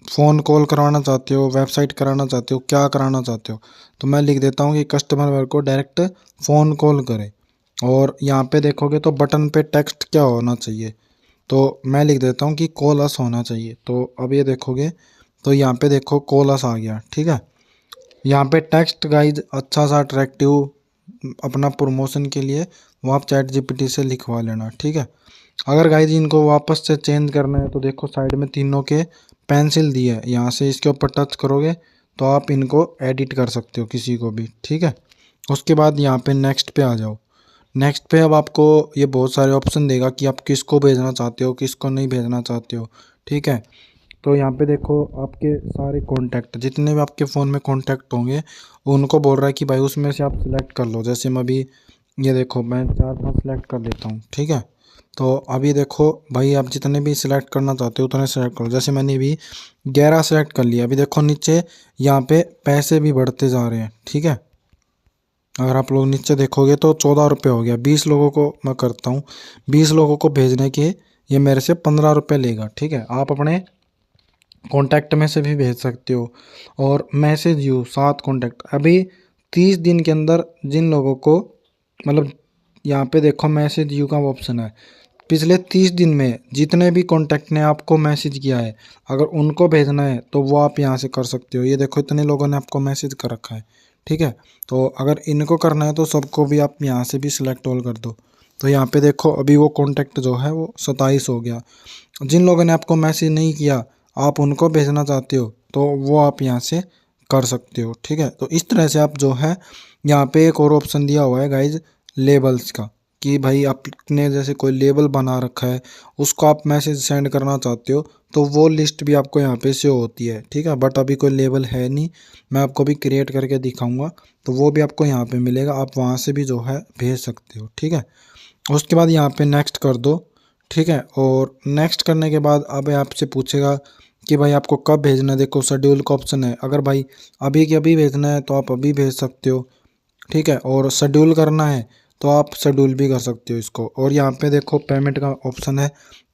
फ़ोन कॉल करवाना चाहते हो, वेबसाइट कराना चाहते हो, क्या कराना चाहते हो। तो मैं लिख देता हूँ कि कस्टमर वेयर को डायरेक्ट फ़ोन कॉल करें। और यहाँ पे देखोगे तो बटन पे टेक्स्ट क्या होना चाहिए, तो मैं लिख देता हूँ कि कॉल अस होना चाहिए। तो अब ये देखोगे तो यहाँ पे देखो कॉल अस आ गया, ठीक है। यहाँ पे टेक्स्ट गाइज अच्छा सा अट्रैक्टिव अपना प्रमोशन के लिए वो आप चैट जीपीटी से लिखवा लेना, ठीक है। अगर गाइज इनको वापस से चेंज करना है तो देखो साइड में तीनों के पेंसिल दी है, यहाँ से इसके ऊपर टच करोगे तो आप इनको एडिट कर सकते हो किसी को भी, ठीक है। उसके बाद यहाँ पे नेक्स्ट पे आ जाओ। नेक्स्ट पे अब आपको ये बहुत सारे ऑप्शन देगा कि आप किसको भेजना चाहते हो, किसको नहीं भेजना चाहते हो, ठीक है। तो यहाँ पे देखो आपके सारे कॉन्टैक्ट जितने भी आपके फ़ोन में कॉन्टैक्ट होंगे उनको बोल रहा है कि भाई उसमें से आप सिलेक्ट कर लो। जैसे मैं अभी ये देखो मैं 4-5 सिलेक्ट कर लेता हूँ, ठीक है। तो अभी देखो भाई आप जितने भी सिलेक्ट करना चाहते हो उतने सेलेक्ट करो। जैसे मैंने भी 11 सेलेक्ट कर लिया। अभी देखो नीचे यहाँ पे पैसे भी बढ़ते जा रहे हैं, ठीक है। अगर आप लोग नीचे देखोगे तो 14 रुपये हो गया। 20 लोगों को मैं करता हूँ, 20 लोगों को भेजने के ये मेरे से 15 रुपये लेगा, ठीक है। आप अपने कॉन्टैक्ट में से भी भेज सकते हो। और मैसेज यू 7 कॉन्टैक्ट अभी 30 दिन के अंदर जिन लोगों को मतलब यहाँ पे देखो मैसेज यू का ऑप्शन है, पिछले 30 दिन में जितने भी कॉन्टैक्ट ने आपको मैसेज किया है अगर उनको भेजना है तो वो आप यहाँ से कर सकते हो। ये देखो इतने लोगों ने आपको मैसेज कर रखा है, ठीक है। तो अगर इनको करना है तो सबको भी आप यहाँ से भी सिलेक्ट ऑल कर दो। तो यहाँ पे देखो अभी वो कॉन्टैक्ट जो है वो 27 हो गया। जिन लोगों ने आपको मैसेज नहीं किया आप उनको भेजना चाहते हो तो वो आप यहाँ से कर सकते हो, ठीक है। तो इस तरह से आप जो है यहाँ पे एक और ऑप्शन दिया हुआ है गाइज लेबल्स का, कि भाई आपने जैसे कोई लेबल बना रखा है उसको आप मैसेज सेंड करना चाहते हो तो वो लिस्ट भी आपको यहाँ पे शो होती है, ठीक है। बट अभी कोई लेबल है नहीं, मैं आपको भी क्रिएट करके दिखाऊंगा तो वो भी आपको यहाँ पे मिलेगा, आप वहाँ से भी जो है भेज सकते हो, ठीक है। उसके बाद यहाँ पे नेक्स्ट कर दो, ठीक है। और नेक्स्ट करने के बाद अब आपसे पूछेगा कि भाई आपको कब भेजना है। देखो शेड्यूल का ऑप्शन है, अगर भाई अभी के अभी भेजना है तो आप अभी भेज सकते हो, ठीक है। और शेड्यूल करना है तो आप शेड्यूल भी कर सकते हो इसको। और यहाँ पे देखो पेमेंट का ऑप्शन है,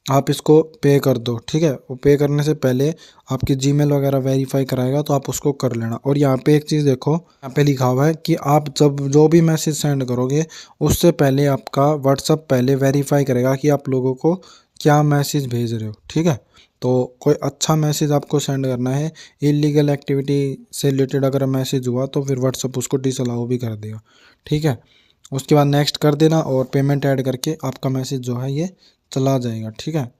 आप इसको पे कर दो, ठीक है। वो पे करने से पहले आपकी जीमेल वगैरह वेरीफाई कराएगा तो आप उसको कर लेना। और यहाँ पे एक चीज़ देखो यहाँ पे लिखा हुआ है कि आप जब जो भी मैसेज सेंड करोगे उससे पहले आपका व्हाट्सअप पहले वेरीफाई करेगा कि आप लोगों को क्या मैसेज भेज रहे हो, ठीक है। तो कोई अच्छा मैसेज आपको सेंड करना है, इलीगल एक्टिविटी से रिलेटेड अगर मैसेज हुआ तो फिर व्हाट्सअप उसको डिसअलाउ भी कर देगा, ठीक है। उसके बाद नेक्स्ट कर देना और पेमेंट ऐड करके आपका मैसेज जो है ये चला जाएगा, ठीक है।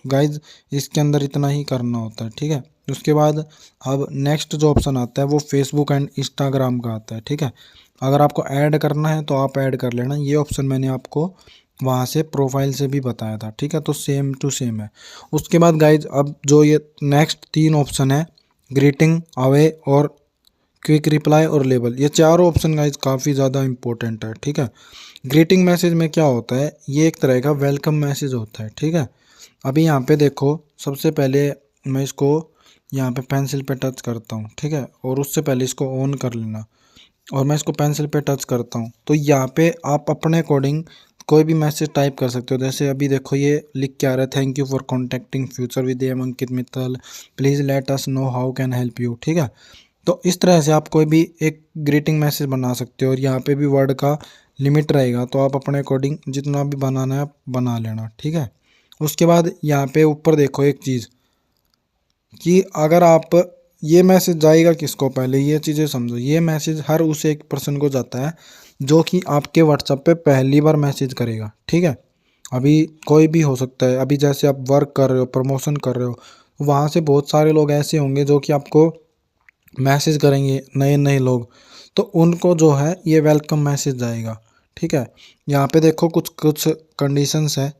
गाइज इसके अंदर इतना ही करना होता है, ठीक है। उसके बाद अब नेक्स्ट जो ऑप्शन आता है वो फेसबुक एंड इंस्टाग्राम का आता है, ठीक है। अगर आपको ऐड करना है तो आप ऐड कर लेना, ये ऑप्शन मैंने आपको वहाँ से प्रोफाइल से भी बताया था, ठीक है। तो सेम टू सेम है। उसके बाद गाइज अब जो ये नेक्स्ट 3 ऑप्शन है ग्रीटिंग, अवे और क्विक रिप्लाई और लेबल, ये चारों ऑप्शन गाइज काफ़ी ज़्यादा इंपॉर्टेंट है, ठीक है। ग्रीटिंग मैसेज में क्या होता है, ये एक तरह का वेलकम मैसेज होता है, ठीक है। अभी यहाँ पे देखो सबसे पहले मैं इसको यहाँ पे पेंसिल पे टच करता हूँ, ठीक है। और उससे पहले इसको ऑन कर लेना और मैं इसको पेंसिल पे टच करता हूँ तो यहाँ पे आप अपने अकॉर्डिंग कोई भी मैसेज टाइप कर सकते हो। जैसे अभी देखो ये लिख के आ रहा है, thank you for contacting future with M Ankit Mittal, please let us know how can help you, ठीक है। तो इस तरह से आप कोई भी एक ग्रीटिंग मैसेज बना सकते हो और यहाँ पे भी वर्ड का लिमिट रहेगा तो आप अपने अकॉर्डिंग जितना भी बनाना है आप बना लेना, ठीक है। उसके बाद यहाँ पे ऊपर देखो एक चीज़ कि अगर आप ये मैसेज जाएगा किसको, पहले ये चीज़ें समझो, ये मैसेज हर उस एक पर्सन को जाता है जो कि आपके व्हाट्सएप पे पहली बार मैसेज करेगा, ठीक है। अभी कोई भी हो सकता है, अभी जैसे आप वर्क कर रहे हो, प्रमोशन कर रहे हो, वहाँ से बहुत सारे लोग ऐसे होंगे जो कि आपको मैसेज करेंगे, नए नए लोग, तो उनको जो है ये वेलकम मैसेज जाएगा, ठीक है। यहाँ पे देखो कुछ कुछ कंडीशंस है,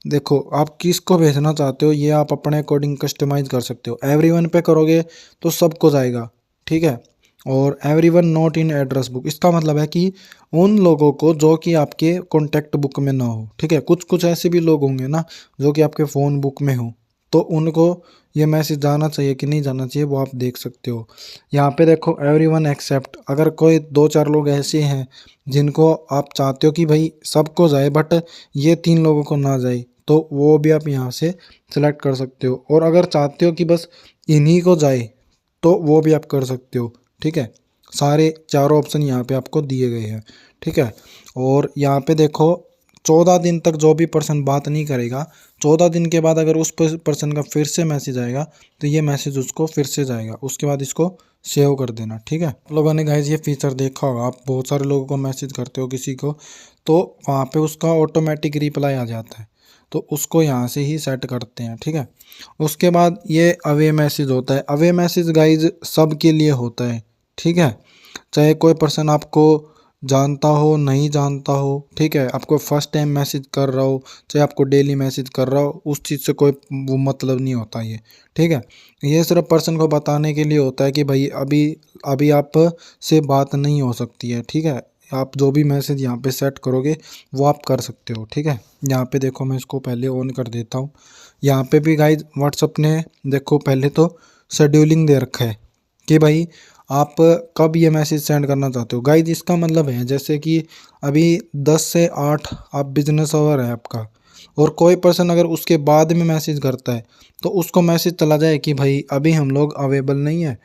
देखो आप किसको भेजना चाहते हो ये आप अपने अकॉर्डिंग कस्टमाइज कर सकते हो। एवरीवन पे करोगे तो सबको जाएगा, ठीक है। और everyone not in address book, इसका मतलब है कि उन लोगों को जो कि आपके कॉन्टैक्ट बुक में ना हो, ठीक है। कुछ कुछ ऐसे भी लोग होंगे ना जो कि आपके फ़ोन बुक में हो, तो उनको ये मैसेज जाना चाहिए कि नहीं जाना चाहिए वो आप देख सकते हो। यहाँ पे देखो एवरीवन एक्सेप्ट, अगर कोई दो चार लोग ऐसे हैं जिनको आप चाहते हो कि भाई सबको जाए बट ये तीन लोगों को ना जाए, तो वो भी आप यहाँ से सेलेक्ट कर सकते हो। और अगर चाहते हो कि बस इन्हीं को जाए तो वो भी आप कर सकते हो, ठीक है। सारे चारों ऑप्शन यहाँ पे आपको दिए गए हैं, ठीक है। और यहाँ पे देखो 14 दिन तक जो भी पर्सन बात नहीं करेगा, 14 दिन के बाद अगर उस पर्सन का फिर से मैसेज आएगा तो ये मैसेज उसको फिर से जाएगा। उसके बाद इसको सेव कर देना, ठीक है। आप लोगों ने गाइस ये फीचर देखा होगा, आप बहुत सारे लोगों को मैसेज करते हो किसी को, तो वहाँ पे उसका ऑटोमेटिक रिप्लाई आ जाता है, तो उसको यहाँ से ही सेट करते हैं, ठीक है। उसके बाद ये अवे मैसेज होता है। अवे मैसेज गाइज सब के लिए होता है, ठीक है। चाहे कोई पर्सन आपको जानता हो नहीं जानता हो, ठीक है, आपको फर्स्ट टाइम मैसेज कर रहा हो चाहे आपको डेली मैसेज कर रहा हो, उस चीज़ से कोई वो मतलब नहीं होता ये, ठीक है। ये सिर्फ पर्सन को बताने के लिए होता है कि भाई अभी अभी आप से बात नहीं हो सकती है, ठीक है। आप जो भी मैसेज यहाँ पे सेट करोगे वो आप कर सकते हो, ठीक है। यहाँ पे देखो मैं इसको पहले ऑन कर देता हूँ। यहाँ पे भी गाइज व्हाट्सअप ने देखो पहले तो शेड्यूलिंग दे रखा है कि भाई आप कब ये मैसेज सेंड करना चाहते हो। गाइज इसका मतलब है जैसे कि अभी 10 से 8 आप बिजनेस आवर है आपका, और कोई पर्सन अगर उसके बाद में मैसेज करता है तो उसको मैसेज चला जाए कि भाई अभी हम लोग अवेलेबल नहीं है,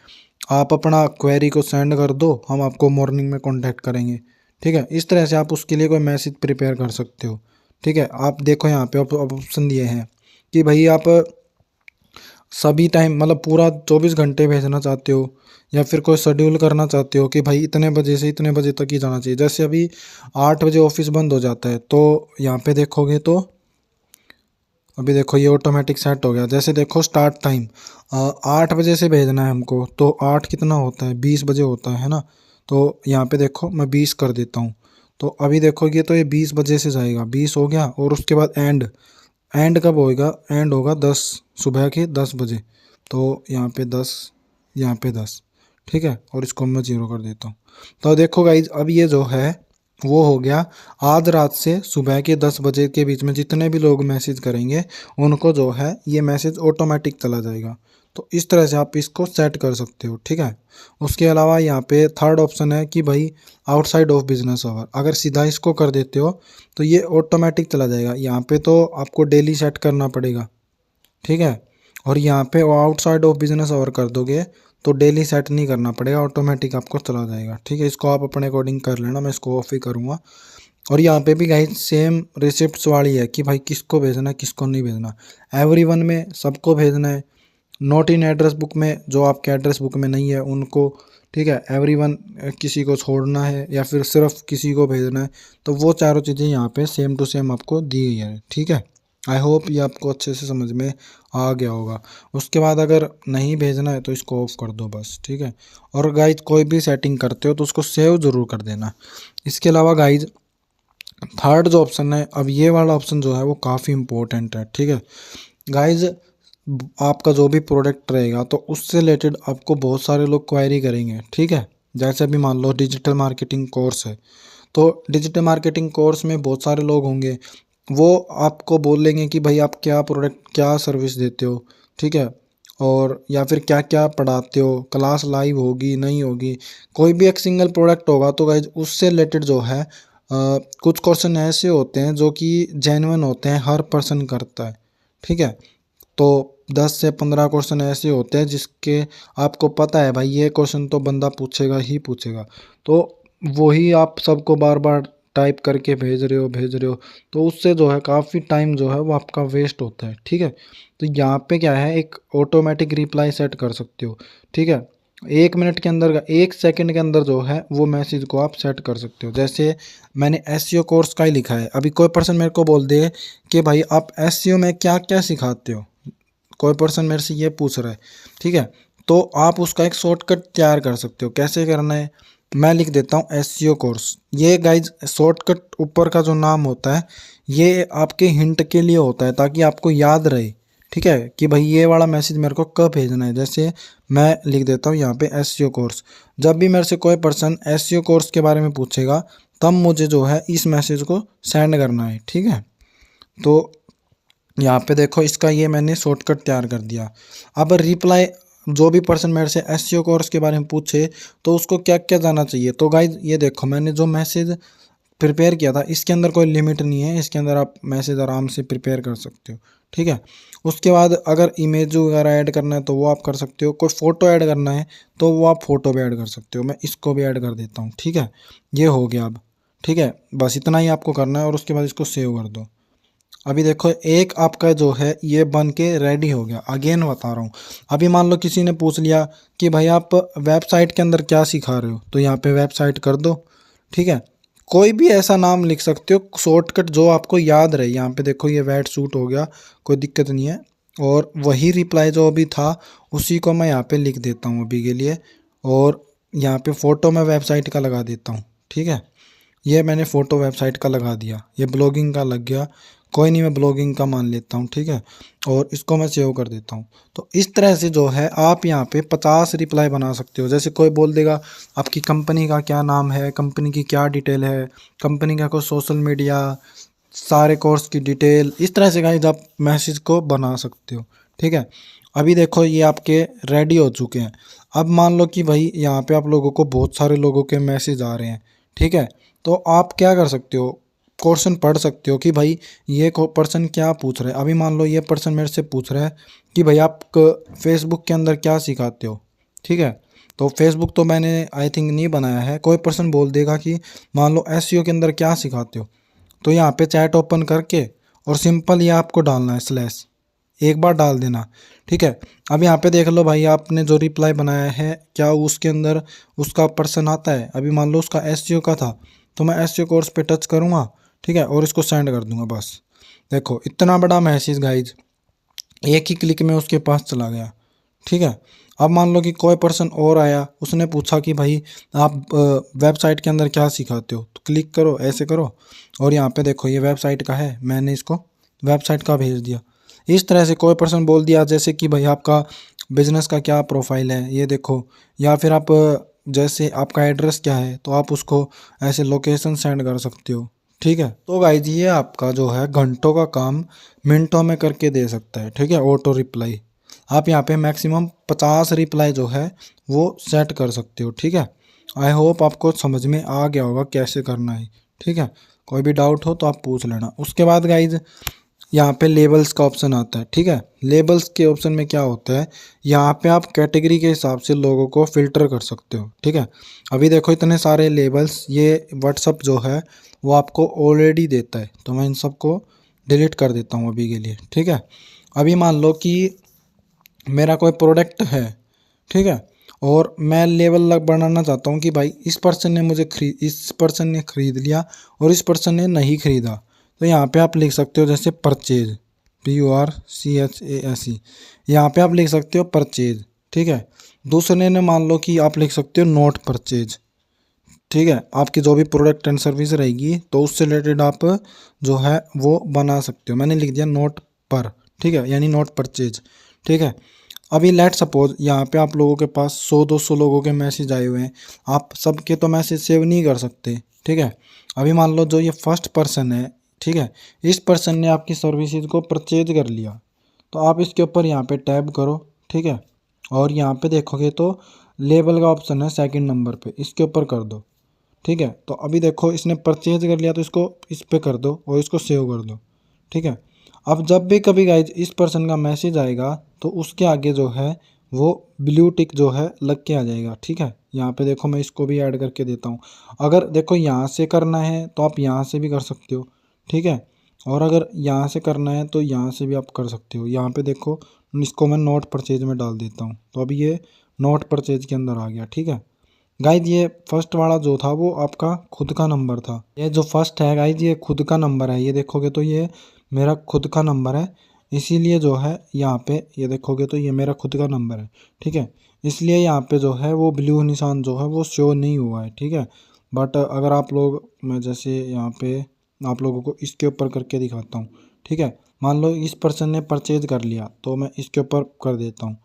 आप अपना क्वेरी को सेंड कर दो, हम आपको मॉर्निंग में कांटेक्ट करेंगे, ठीक है। इस तरह से आप उसके लिए कोई मैसेज प्रिपेयर कर सकते हो, ठीक है। आप देखो यहाँ पे ऑप्शन दिए हैं कि भाई आप सभी टाइम मतलब पूरा 24 घंटे भेजना चाहते हो, या फिर कोई शेड्यूल करना चाहते हो कि भाई इतने बजे से इतने बजे तक ही जाना चाहिए। जैसे अभी 8 बजे ऑफिस बंद हो जाता है, तो यहाँ पे देखोगे तो अभी देखो ये ऑटोमेटिक सेट हो गया। जैसे देखो स्टार्ट टाइम 8 बजे से भेजना है हमको, तो 8 कितना होता है 20 बजे होता है ना। तो यहाँ पे देखो मैं 20 कर देता हूँ, तो अभी देखोगे तो ये 20 बजे से जाएगा, 20 हो गया। और उसके बाद एंड, एंड कब होएगा, एंड होगा 10, सुबह के 10 बजे। तो यहाँ पे 10, यहाँ पे 10, ठीक है। और इसको मैं 0 कर देता हूँ। तो देखो गाइज अब ये जो है वो हो गया आज रात से सुबह के 10 बजे के बीच में जितने भी लोग मैसेज करेंगे उनको जो है ये मैसेज ऑटोमेटिक चला जाएगा। तो इस तरह से आप इसको सेट कर सकते हो, ठीक है। उसके अलावा यहाँ पे थर्ड ऑप्शन है कि भाई आउटसाइड ऑफ बिजनेस आवर, अगर सीधा इसको कर देते हो तो ये ऑटोमेटिक चला जाएगा। यहाँ पे तो आपको डेली सेट करना पड़ेगा, ठीक है। और यहाँ पे आउटसाइड ऑफ बिजनेस आवर कर दोगे तो डेली सेट नहीं करना पड़ेगा, ऑटोमेटिक आपको चला जाएगा, ठीक है। इसको आप अपने अकॉर्डिंग कर लेना, मैं इसको ऑफ ही करूँगा। और यहाँ पे भी गाइस सेम रिसिप्ट्स वाली है कि भाई किसको भेजना है किसको नहीं भेजना। एवरीवन में सबको भेजना है, नॉट इन एड्रेस बुक में जो आपके एड्रेस बुक में नहीं है उनको, ठीक है। एवरीवन किसी को छोड़ना है या फिर सिर्फ किसी को भेजना है, तो वो चारों चीज़ें यहाँ पे सेम टू सेम आपको दी गई है, ठीक है। आई होप ये आपको अच्छे से समझ में आ गया होगा। उसके बाद अगर नहीं भेजना है तो इसको ऑफ कर दो बस, ठीक है। और गाइज कोई भी सेटिंग करते हो तो उसको सेव ज़रूर कर देना। इसके अलावा गाइज थर्ड जो ऑप्शन है, अब ये वाला ऑप्शन जो है वो काफ़ी इंपॉर्टेंट है, ठीक है। गाइज आपका जो भी प्रोडक्ट रहेगा तो उससे रिलेटेड आपको बहुत सारे लोग क्वेरी करेंगे, ठीक है। जैसे अभी मान लो डिजिटल मार्केटिंग कोर्स है, तो डिजिटल मार्केटिंग कोर्स में बहुत सारे लोग होंगे, वो आपको बोलेंगे कि भाई आप क्या प्रोडक्ट क्या सर्विस देते हो, ठीक है। और या फिर क्या क्या पढ़ाते हो, क्लास लाइव होगी नहीं होगी, कोई भी एक सिंगल प्रोडक्ट होगा। तो गाइज उससे रिलेटेड जो है कुछ क्वेश्चन ऐसे होते हैं जो कि जेन्युइन होते हैं, हर पर्सन करता है, ठीक है। तो 10 से 15 क्वेश्चन ऐसे होते हैं जिसके आपको पता है भाई ये क्वेश्चन तो बंदा पूछेगा ही पूछेगा, तो वही आप सबको बार बार टाइप करके भेज रहे हो, तो उससे जो है काफ़ी टाइम जो है वो आपका वेस्ट होता है, ठीक है। तो यहाँ पे क्या है एक ऑटोमेटिक रिप्लाई सेट कर सकते हो, ठीक है। 1 मिनट के अंदर 1 सेकंड के अंदर जो है वो मैसेज को आप सेट कर सकते हो। जैसे मैंने एसईओ कोर्स का ही लिखा है, अभी कोई पर्सन मेरे को बोल दे कि भाई आप एसईओ में क्या क्या सिखाते हो, कोई पर्सन मेरे से ये पूछ रहा है, ठीक है। तो आप उसका एक शॉर्टकट तैयार कर सकते हो। कैसे करना है, मैं लिख देता हूँ एसईओ कोर्स। ये गाइज शॉर्टकट ऊपर का जो नाम होता है ये आपके हिंट के लिए होता है ताकि आपको याद रहे, ठीक है, कि भाई ये वाला मैसेज मेरे को कब भेजना है। जैसे मैं लिख देता हूँ यहाँ पे एसईओ कोर्स। जब भी मेरे से कोई पर्सन एसईओ कोर्स के बारे में पूछेगा तब मुझे जो है इस मैसेज को सेंड करना है, ठीक है। तो यहाँ पे देखो इसका ये मैंने शॉर्टकट तैयार कर दिया। अब रिप्लाई जो भी पर्सन मेरे से एसईओ कोर्स के बारे में पूछे तो उसको क्या क्या जाना चाहिए। तो गाइज ये देखो मैंने जो मैसेज प्रिपेयर किया था इसके अंदर कोई लिमिट नहीं है, इसके अंदर आप मैसेज आराम से प्रिपेयर कर सकते हो, ठीक है। उसके बाद अगर इमेज वगैरह ऐड करना है तो वो आप कर सकते हो, कोई फ़ोटो ऐड करना है तो वो आप फ़ोटो भी ऐड कर सकते हो। मैं इसको भी ऐड कर देता हूँ, ठीक है। ये हो गया अब, ठीक है, बस इतना ही आपको करना है और उसके बाद इसको सेव कर दो। अभी देखो एक आपका जो है ये बन के रेडी हो गया। अगेन बता रहा हूँ, अभी मान लो किसी ने पूछ लिया कि भाई आप वेबसाइट के अंदर क्या सिखा रहे हो, तो यहाँ पे वेबसाइट कर दो, ठीक है। कोई भी ऐसा नाम लिख सकते हो शॉर्टकट जो आपको याद रहे। यहाँ पे देखो ये वेट सूट हो गया, कोई दिक्कत नहीं है। और वही रिप्लाई जो अभी था उसी को मैं यहाँ पे लिख देता हूँ अभी के लिए। और यहाँ पे फ़ोटो मैं वेबसाइट का लगा देता हूँ, ठीक है। ये मैंने फ़ोटो वेबसाइट का लगा दिया, ये ब्लॉगिंग का लग गया, कोई नहीं मैं ब्लॉगिंग का मान लेता हूँ, ठीक है। और इसको मैं सेव कर देता हूँ। तो इस तरह से जो है आप यहाँ पे 50 रिप्लाई बना सकते हो। जैसे कोई बोल देगा आपकी कंपनी का क्या नाम है, कंपनी की क्या डिटेल है, कंपनी का कोई सोशल मीडिया, सारे कोर्स की डिटेल, इस तरह से गाइस आप मैसेज को बना सकते हो, ठीक है। अभी देखो ये आपके रेडी हो चुके हैं। अब मान लो कि भाई यहाँ पे आप लोगों को बहुत सारे लोगों के मैसेज आ रहे हैं, ठीक है। तो आप क्या कर सकते हो, क्वेश्चन पढ़ सकते हो कि भाई ये पर्सन क्या पूछ रहा है। अभी मान लो ये पर्सन मेरे से पूछ रहा है कि भाई आप फेसबुक के अंदर क्या सिखाते हो, ठीक है। तो फेसबुक तो मैंने आई थिंक नहीं बनाया है। कोई पर्सन बोल देगा कि मान लो एसईओ के अंदर क्या सिखाते हो, तो यहाँ पे चैट ओपन करके और सिंपल ये आपको डालना है स्लैश, एक बार डाल देना, ठीक है। अब यहाँ पे देख लो भाई आपने जो रिप्लाई बनाया है क्या उसके अंदर उसका पर्सन आता है। अभी मान लो उसका एसईओ का था तो मैं एसईओ कोर्स पे टच करूँगा, ठीक है, और इसको सेंड कर दूंगा। बस देखो इतना बड़ा मैसेज गाइज एक ही क्लिक में उसके पास चला गया, ठीक है। अब मान लो कि कोई पर्सन और आया, उसने पूछा कि भाई आप वेबसाइट के अंदर क्या सिखाते हो, तो क्लिक करो, ऐसे करो और यहाँ पे देखो ये वेबसाइट का है, मैंने इसको वेबसाइट का भेज दिया। इस तरह से कोई पर्सन बोल दिया जैसे कि भाई आपका बिजनेस का क्या प्रोफाइल है ये देखो, या फिर आप जैसे आपका एड्रेस क्या है तो आप उसको ऐसे लोकेशन सेंड कर सकते हो, ठीक है। तो गाइज ये आपका जो है घंटों का काम मिनटों में करके दे सकता है, ठीक है, ऑटो रिप्लाई। आप यहाँ पे मैक्सिमम 50 रिप्लाई जो है वो सेट कर सकते हो, ठीक है। आई होप आपको समझ में आ गया होगा कैसे करना है, ठीक है। कोई भी डाउट हो तो आप पूछ लेना। उसके बाद गाइज यहाँ पे लेबल्स का ऑप्शन आता है, ठीक है। लेबल्स के ऑप्शन में क्या होता है, यहाँ पे आप कैटेगरी के हिसाब से लोगों को फिल्टर कर सकते हो, ठीक है। अभी देखो इतने सारे लेबल्स ये व्हाट्सअप जो है वो आपको ऑलरेडी देता है, तो मैं इन सबको डिलीट कर देता हूँ अभी के लिए, ठीक है। अभी मान लो कि मेरा कोई प्रोडक्ट है, ठीक है, और मैं लेवल बनाना चाहता हूँ कि भाई इस पर्सन ने इस पर्सन ने खरीद लिया और इस पर्सन ने नहीं खरीदा। तो यहाँ पे आप लिख सकते हो जैसे परचेज, PURCHASE, यहाँ पे आप लिख सकते हो परचेज, ठीक है। दूसरे ने मान लो कि आप लिख सकते हो नोट परचेज, ठीक है। आपकी जो भी प्रोडक्ट एंड सर्विस रहेगी तो उससे रिलेटेड आप जो है वो बना सकते हो। मैंने लिख दिया नोट पर, ठीक है, यानी नोट परचेज, ठीक है। अभी लेट सपोज यहाँ पे आप लोगों के पास 100-200 लोगों के मैसेज आए हुए हैं, आप सबके तो मैसेज सेव नहीं कर सकते, ठीक है। अभी मान लो जो ये फर्स्ट पर्सन है, ठीक है, इस पर्सन ने आपकी सर्विसेज को परचेज कर लिया, तो आप इसके ऊपर यहाँ पे टैब करो, ठीक है। और यहाँ पे देखोगे तो लेबल का ऑप्शन है सेकंड नंबर पे, इसके ऊपर कर दो, ठीक है। तो अभी देखो इसने परचेज कर लिया तो इसको इस पे कर दो और इसको सेव कर दो, ठीक है। अब जब भी कभी गाइज इस पर्सन का मैसेज आएगा तो उसके आगे जो है वो ब्लू टिक जो है लग के आ जाएगा, ठीक है। यहाँ पे देखो मैं इसको भी ऐड करके देता हूँ। अगर देखो यहाँ से करना है तो आप यहाँ से भी कर सकते हो, ठीक है। और अगर यहाँ से करना है तो यहाँ से भी आप कर सकते हो। यहाँ पे देखो इसको मैं नोट परचेज में डाल देता हूँ, तो अभी ये नोट परचेज के अंदर आ गया, ठीक है। गाइज ये फर्स्ट वाला जो था वो आपका खुद का नंबर था। ये जो फर्स्ट है गाइज ये खुद का नंबर है, ये देखोगे तो ये मेरा खुद का नंबर है, इसीलिए जो है यहाँ पे ये देखोगे तो ये मेरा खुद का नंबर है, ठीक है। इसलिए यहाँ पे जो है वो ब्लू निशान जो है वो शो नहीं हुआ है, ठीक है। बट अगर आप लोग मैं जैसे यहाँ पे आप लोगों को इसके ऊपर करके दिखाता हूँ। ठीक है, मान लो इस पर्सन ने परचेज कर लिया तो मैं इसके ऊपर कर देता हूँ।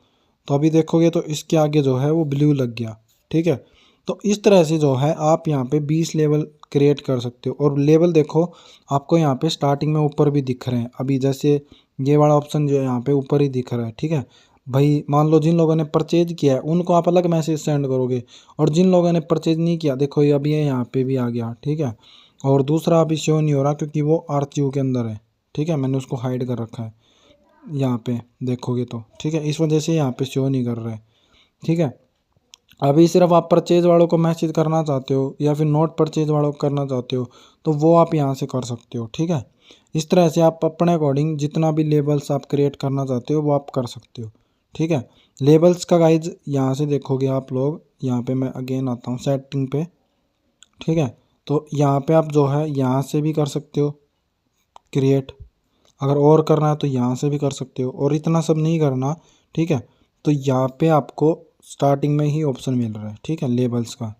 तो अभी देखोगे तो इसके आगे जो है वो ब्लू लग गया। ठीक है, तो इस तरह से जो है आप यहाँ पे 20 लेवल क्रिएट कर सकते हो। और लेवल देखो आपको यहाँ पे स्टार्टिंग में ऊपर भी दिख रहे हैं। अभी जैसे ये वाला ऑप्शन जो है यहाँ पे ऊपर ही दिख रहा है। ठीक है भाई, मान लो जिन लोगों ने परचेज किया है उनको आप अलग मैसेज सेंड करोगे, और जिन लोगों ने परचेज नहीं किया देखो ये अभी यहाँ पे भी आ गया। ठीक है, और दूसरा अभी शो नहीं हो रहा क्योंकि वो आरक्यू के अंदर है। ठीक है, मैंने उसको हाइड कर रखा है यहाँ पे देखोगे तो। ठीक है, इस वजह से यहाँ पे शो नहीं कर रहा है। ठीक है, अभी सिर्फ आप परचेज वालों को मैसेज करना चाहते हो या फिर नोट परचेज वालों को करना चाहते हो तो वो आप यहाँ से कर सकते हो। ठीक है, इस तरह से आप अपने अकॉर्डिंग जितना भी लेबल्स आप क्रिएट करना चाहते हो वो आप कर सकते हो। ठीक है, लेबल्स का गाइज यहाँ से देखोगे आप लोग, यहाँ पे मैं अगेन आता हूँ सेटिंग पे। ठीक है, तो यहाँ पे आप जो है यहाँ से भी कर सकते हो क्रिएट, अगर और करना है तो यहाँ से भी कर सकते हो, और इतना सब नहीं करना। ठीक है, तो यहाँ पे आपको स्टार्टिंग में ही ऑप्शन मिल रहा है। ठीक है, लेबल्स का,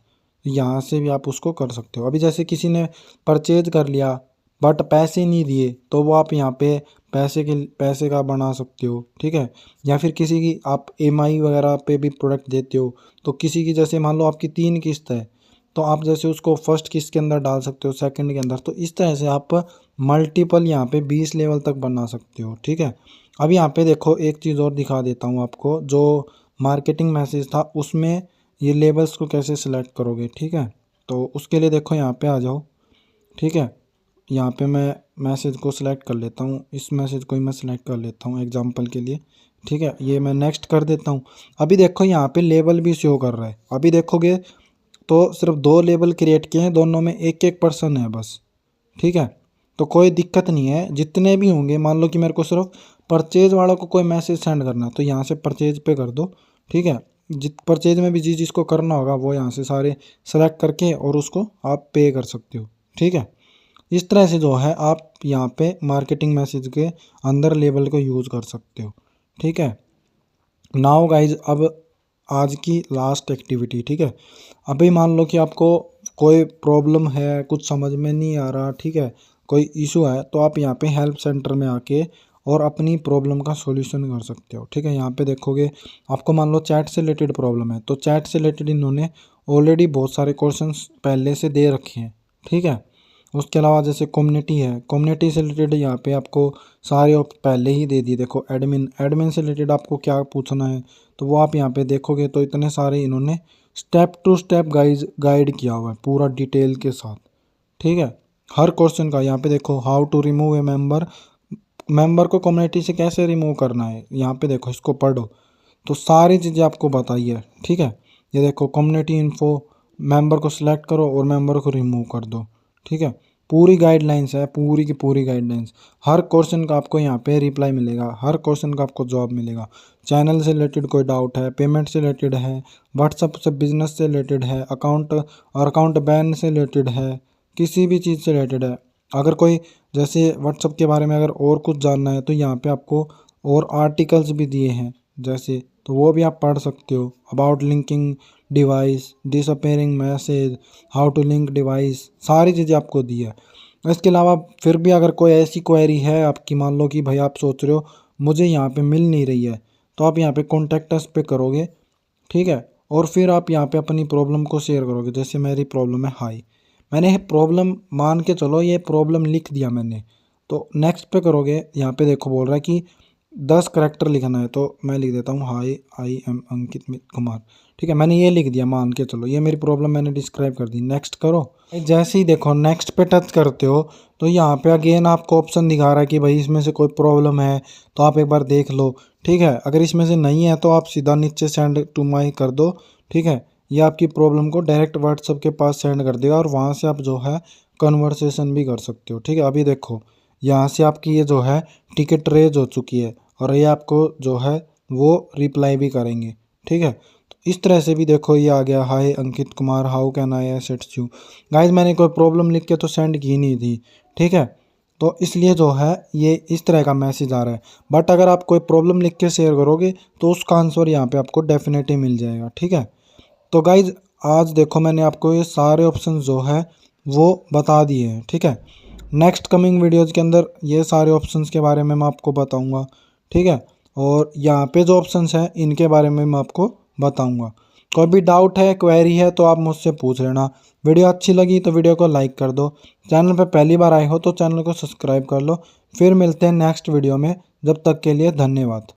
यहाँ से भी आप उसको कर सकते हो। अभी जैसे किसी ने परचेज कर लिया बट पैसे नहीं दिए तो वो आप यहाँ पे पैसे का बना सकते हो। ठीक है, या फिर किसी की आप EMI वगैरह पे भी प्रोडक्ट देते हो तो किसी की जैसे मान लो आपकी 3 किस्त है तो आप जैसे उसको फर्स्ट किस्त के अंदर डाल सकते हो, सेकंड के अंदर। तो इस तरह से आप मल्टीपल यहाँ पे 20 लेवल तक बना सकते हो। ठीक है, अब यहाँ पे देखो एक चीज़ और दिखा देता हूँ आपको, जो मार्केटिंग मैसेज था उसमें ये लेबल्स को कैसे सिलेक्ट करोगे। ठीक है, तो उसके लिए देखो यहाँ पे आ जाओ। ठीक है, यहाँ पे मैं मैसेज को सिलेक्ट कर लेता हूँ, इस मैसेज को ही मैं सिलेक्ट कर लेता हूँ एग्जांपल के लिए। ठीक है, ये मैं नेक्स्ट कर देता हूँ। अभी देखो यहाँ पे लेबल भी शो कर रहा है। अभी देखोगे तो सिर्फ 2 लेबल क्रिएट किए हैं, दोनों में एक एक पर्सन है बस। ठीक है, तो कोई दिक्कत नहीं है, जितने भी होंगे मान लो कि मेरे को सिर्फ परचेज वालों को कोई मैसेज सेंड करना है तो यहाँ से परचेज पे कर दो। ठीक है, जित परचेज में भी जिसको करना होगा वो यहाँ से सारे सेलेक्ट करके और उसको आप पे कर सकते हो। ठीक है, इस तरह से जो है आप यहाँ पे मार्केटिंग मैसेज के अंदर लेबल को यूज़ कर सकते हो। ठीक है, नाउ गाइज अब आज की लास्ट एक्टिविटी। ठीक है, अभी मान लो कि आपको कोई प्रॉब्लम है, कुछ समझ में नहीं आ रहा। ठीक है, कोई इशू है तो आप यहाँ पे हेल्प सेंटर में आके और अपनी प्रॉब्लम का सॉल्यूशन कर सकते हो। ठीक है, यहाँ पे देखोगे आपको मान लो चैट से रिलेटेड प्रॉब्लम है तो चैट से रिलेटेड इन्होंने ऑलरेडी बहुत सारे क्वेश्चंस पहले से दे रखे हैं। ठीक है, उसके अलावा जैसे कम्युनिटी है, कम्युनिटी से रिलेटेड यहाँ पे आपको सारे पहले ही दे दिए। देखो एडमिन से रिलेटेड आपको क्या पूछना है तो वो आप यहाँ पे देखोगे तो इतने सारे इन्होंने स्टेप टू स्टेप गाइड किया हुआ है पूरा डिटेल के साथ। ठीक है, हर क्वेश्चन का यहाँ पे देखो how to remove a member को कम्युनिटी से कैसे रिमूव करना है, यहाँ पे देखो इसको पढ़ो तो सारी चीज़ें आपको बताई है। ठीक है, ये देखो कम्युनिटी इन्फो, मेंबर को सिलेक्ट करो और मेंबर को रिमूव कर दो। ठीक है, पूरी गाइडलाइंस है, पूरी की पूरी गाइडलाइंस। हर क्वेश्चन का आपको यहाँ पे रिप्लाई मिलेगा, हर क्वेश्चन का आपको जवाब मिलेगा। चैनल से रिलेटेड कोई डाउट है, पेमेंट से रिलेटेड है, व्हाट्सअप से बिजनेस से रिलेटेड है, अकाउंट बैन से रिलेटेड है, किसी भी चीज़ से रिलेटेड है। अगर कोई जैसे व्हाट्सअप के बारे में अगर और कुछ जानना है तो यहाँ पे आपको और आर्टिकल्स भी दिए हैं जैसे, तो वो भी आप पढ़ सकते हो। About linking device, disappearing message, how to link device, सारी चीज़ें आपको दी है। इसके अलावा फिर भी अगर कोई ऐसी क्वेरी है आपकी, मान लो कि भाई आप सोच रहे हो मुझे यहाँ पे मिल नहीं रही है तो आप यहाँ पे कॉन्टेक्ट अस पे करोगे। ठीक है, और फिर आप यहाँ पे अपनी प्रॉब्लम को शेयर करोगे। जैसे मेरी प्रॉब्लम है हाई, मैंने प्रॉब्लम मान के चलो ये प्रॉब्लम लिख दिया मैंने, तो नेक्स्ट पे करोगे। यहाँ पे देखो बोल रहा है कि 10 करैक्टर लिखना है तो मैं लिख देता हूँ high, I am Ankit Kumar. ठीक है, मैंने ये लिख दिया, मान के चलो ये मेरी प्रॉब्लम मैंने डिस्क्राइब कर दी। नेक्स्ट करो, जैसे ही देखो नेक्स्ट पे टच करते हो तो यहाँ पे अगेन आपको ऑप्शन दिखा रहा है कि भाई इसमें से कोई प्रॉब्लम है तो आप एक बार देख लो। ठीक है, अगर इसमें से नहीं है तो आप सीधा नीचे सेंड टू माई कर दो। ठीक है, ये आपकी प्रॉब्लम को डायरेक्ट व्हाट्सअप के पास सेंड कर देगा और वहाँ से आप जो है कन्वर्सेशन भी कर सकते हो। ठीक है, अभी देखो यहाँ से आपकी ये जो है टिकट रेज हो चुकी है और ये आपको जो है वो रिप्लाई भी करेंगे। ठीक है, तो इस तरह से भी देखो ये आ गया, hi Ankit Kumar, how can I assist you. Guys मैंने कोई प्रॉब्लम लिख के तो सेंड की नहीं थी। ठीक है, तो इसलिए जो है ये इस तरह का मैसेज आ रहा है। बट अगर आप कोई प्रॉब्लम लिख के शेयर करोगे तो उसका आंसर यहाँ पे आपको डेफिनेटली मिल जाएगा। ठीक है, तो गाइज आज देखो मैंने आपको ये सारे ऑप्शन जो है वो बता दिए हैं। ठीक है, नेक्स्ट कमिंग वीडियोज़ के अंदर ये सारे ऑप्शंस के बारे में मैं आपको बताऊंगा, ठीक है। और यहाँ पे जो ऑप्शंस हैं इनके बारे में मैं आपको बताऊंगा। कोई भी डाउट है, क्वेरी है तो आप मुझसे पूछ लेना। वीडियो अच्छी लगी तो वीडियो को लाइक कर दो। चैनल पर पहली बार आए हो तो चैनल को सब्सक्राइब कर लो। फिर मिलते हैं नेक्स्ट वीडियो में, जब तक के लिए धन्यवाद।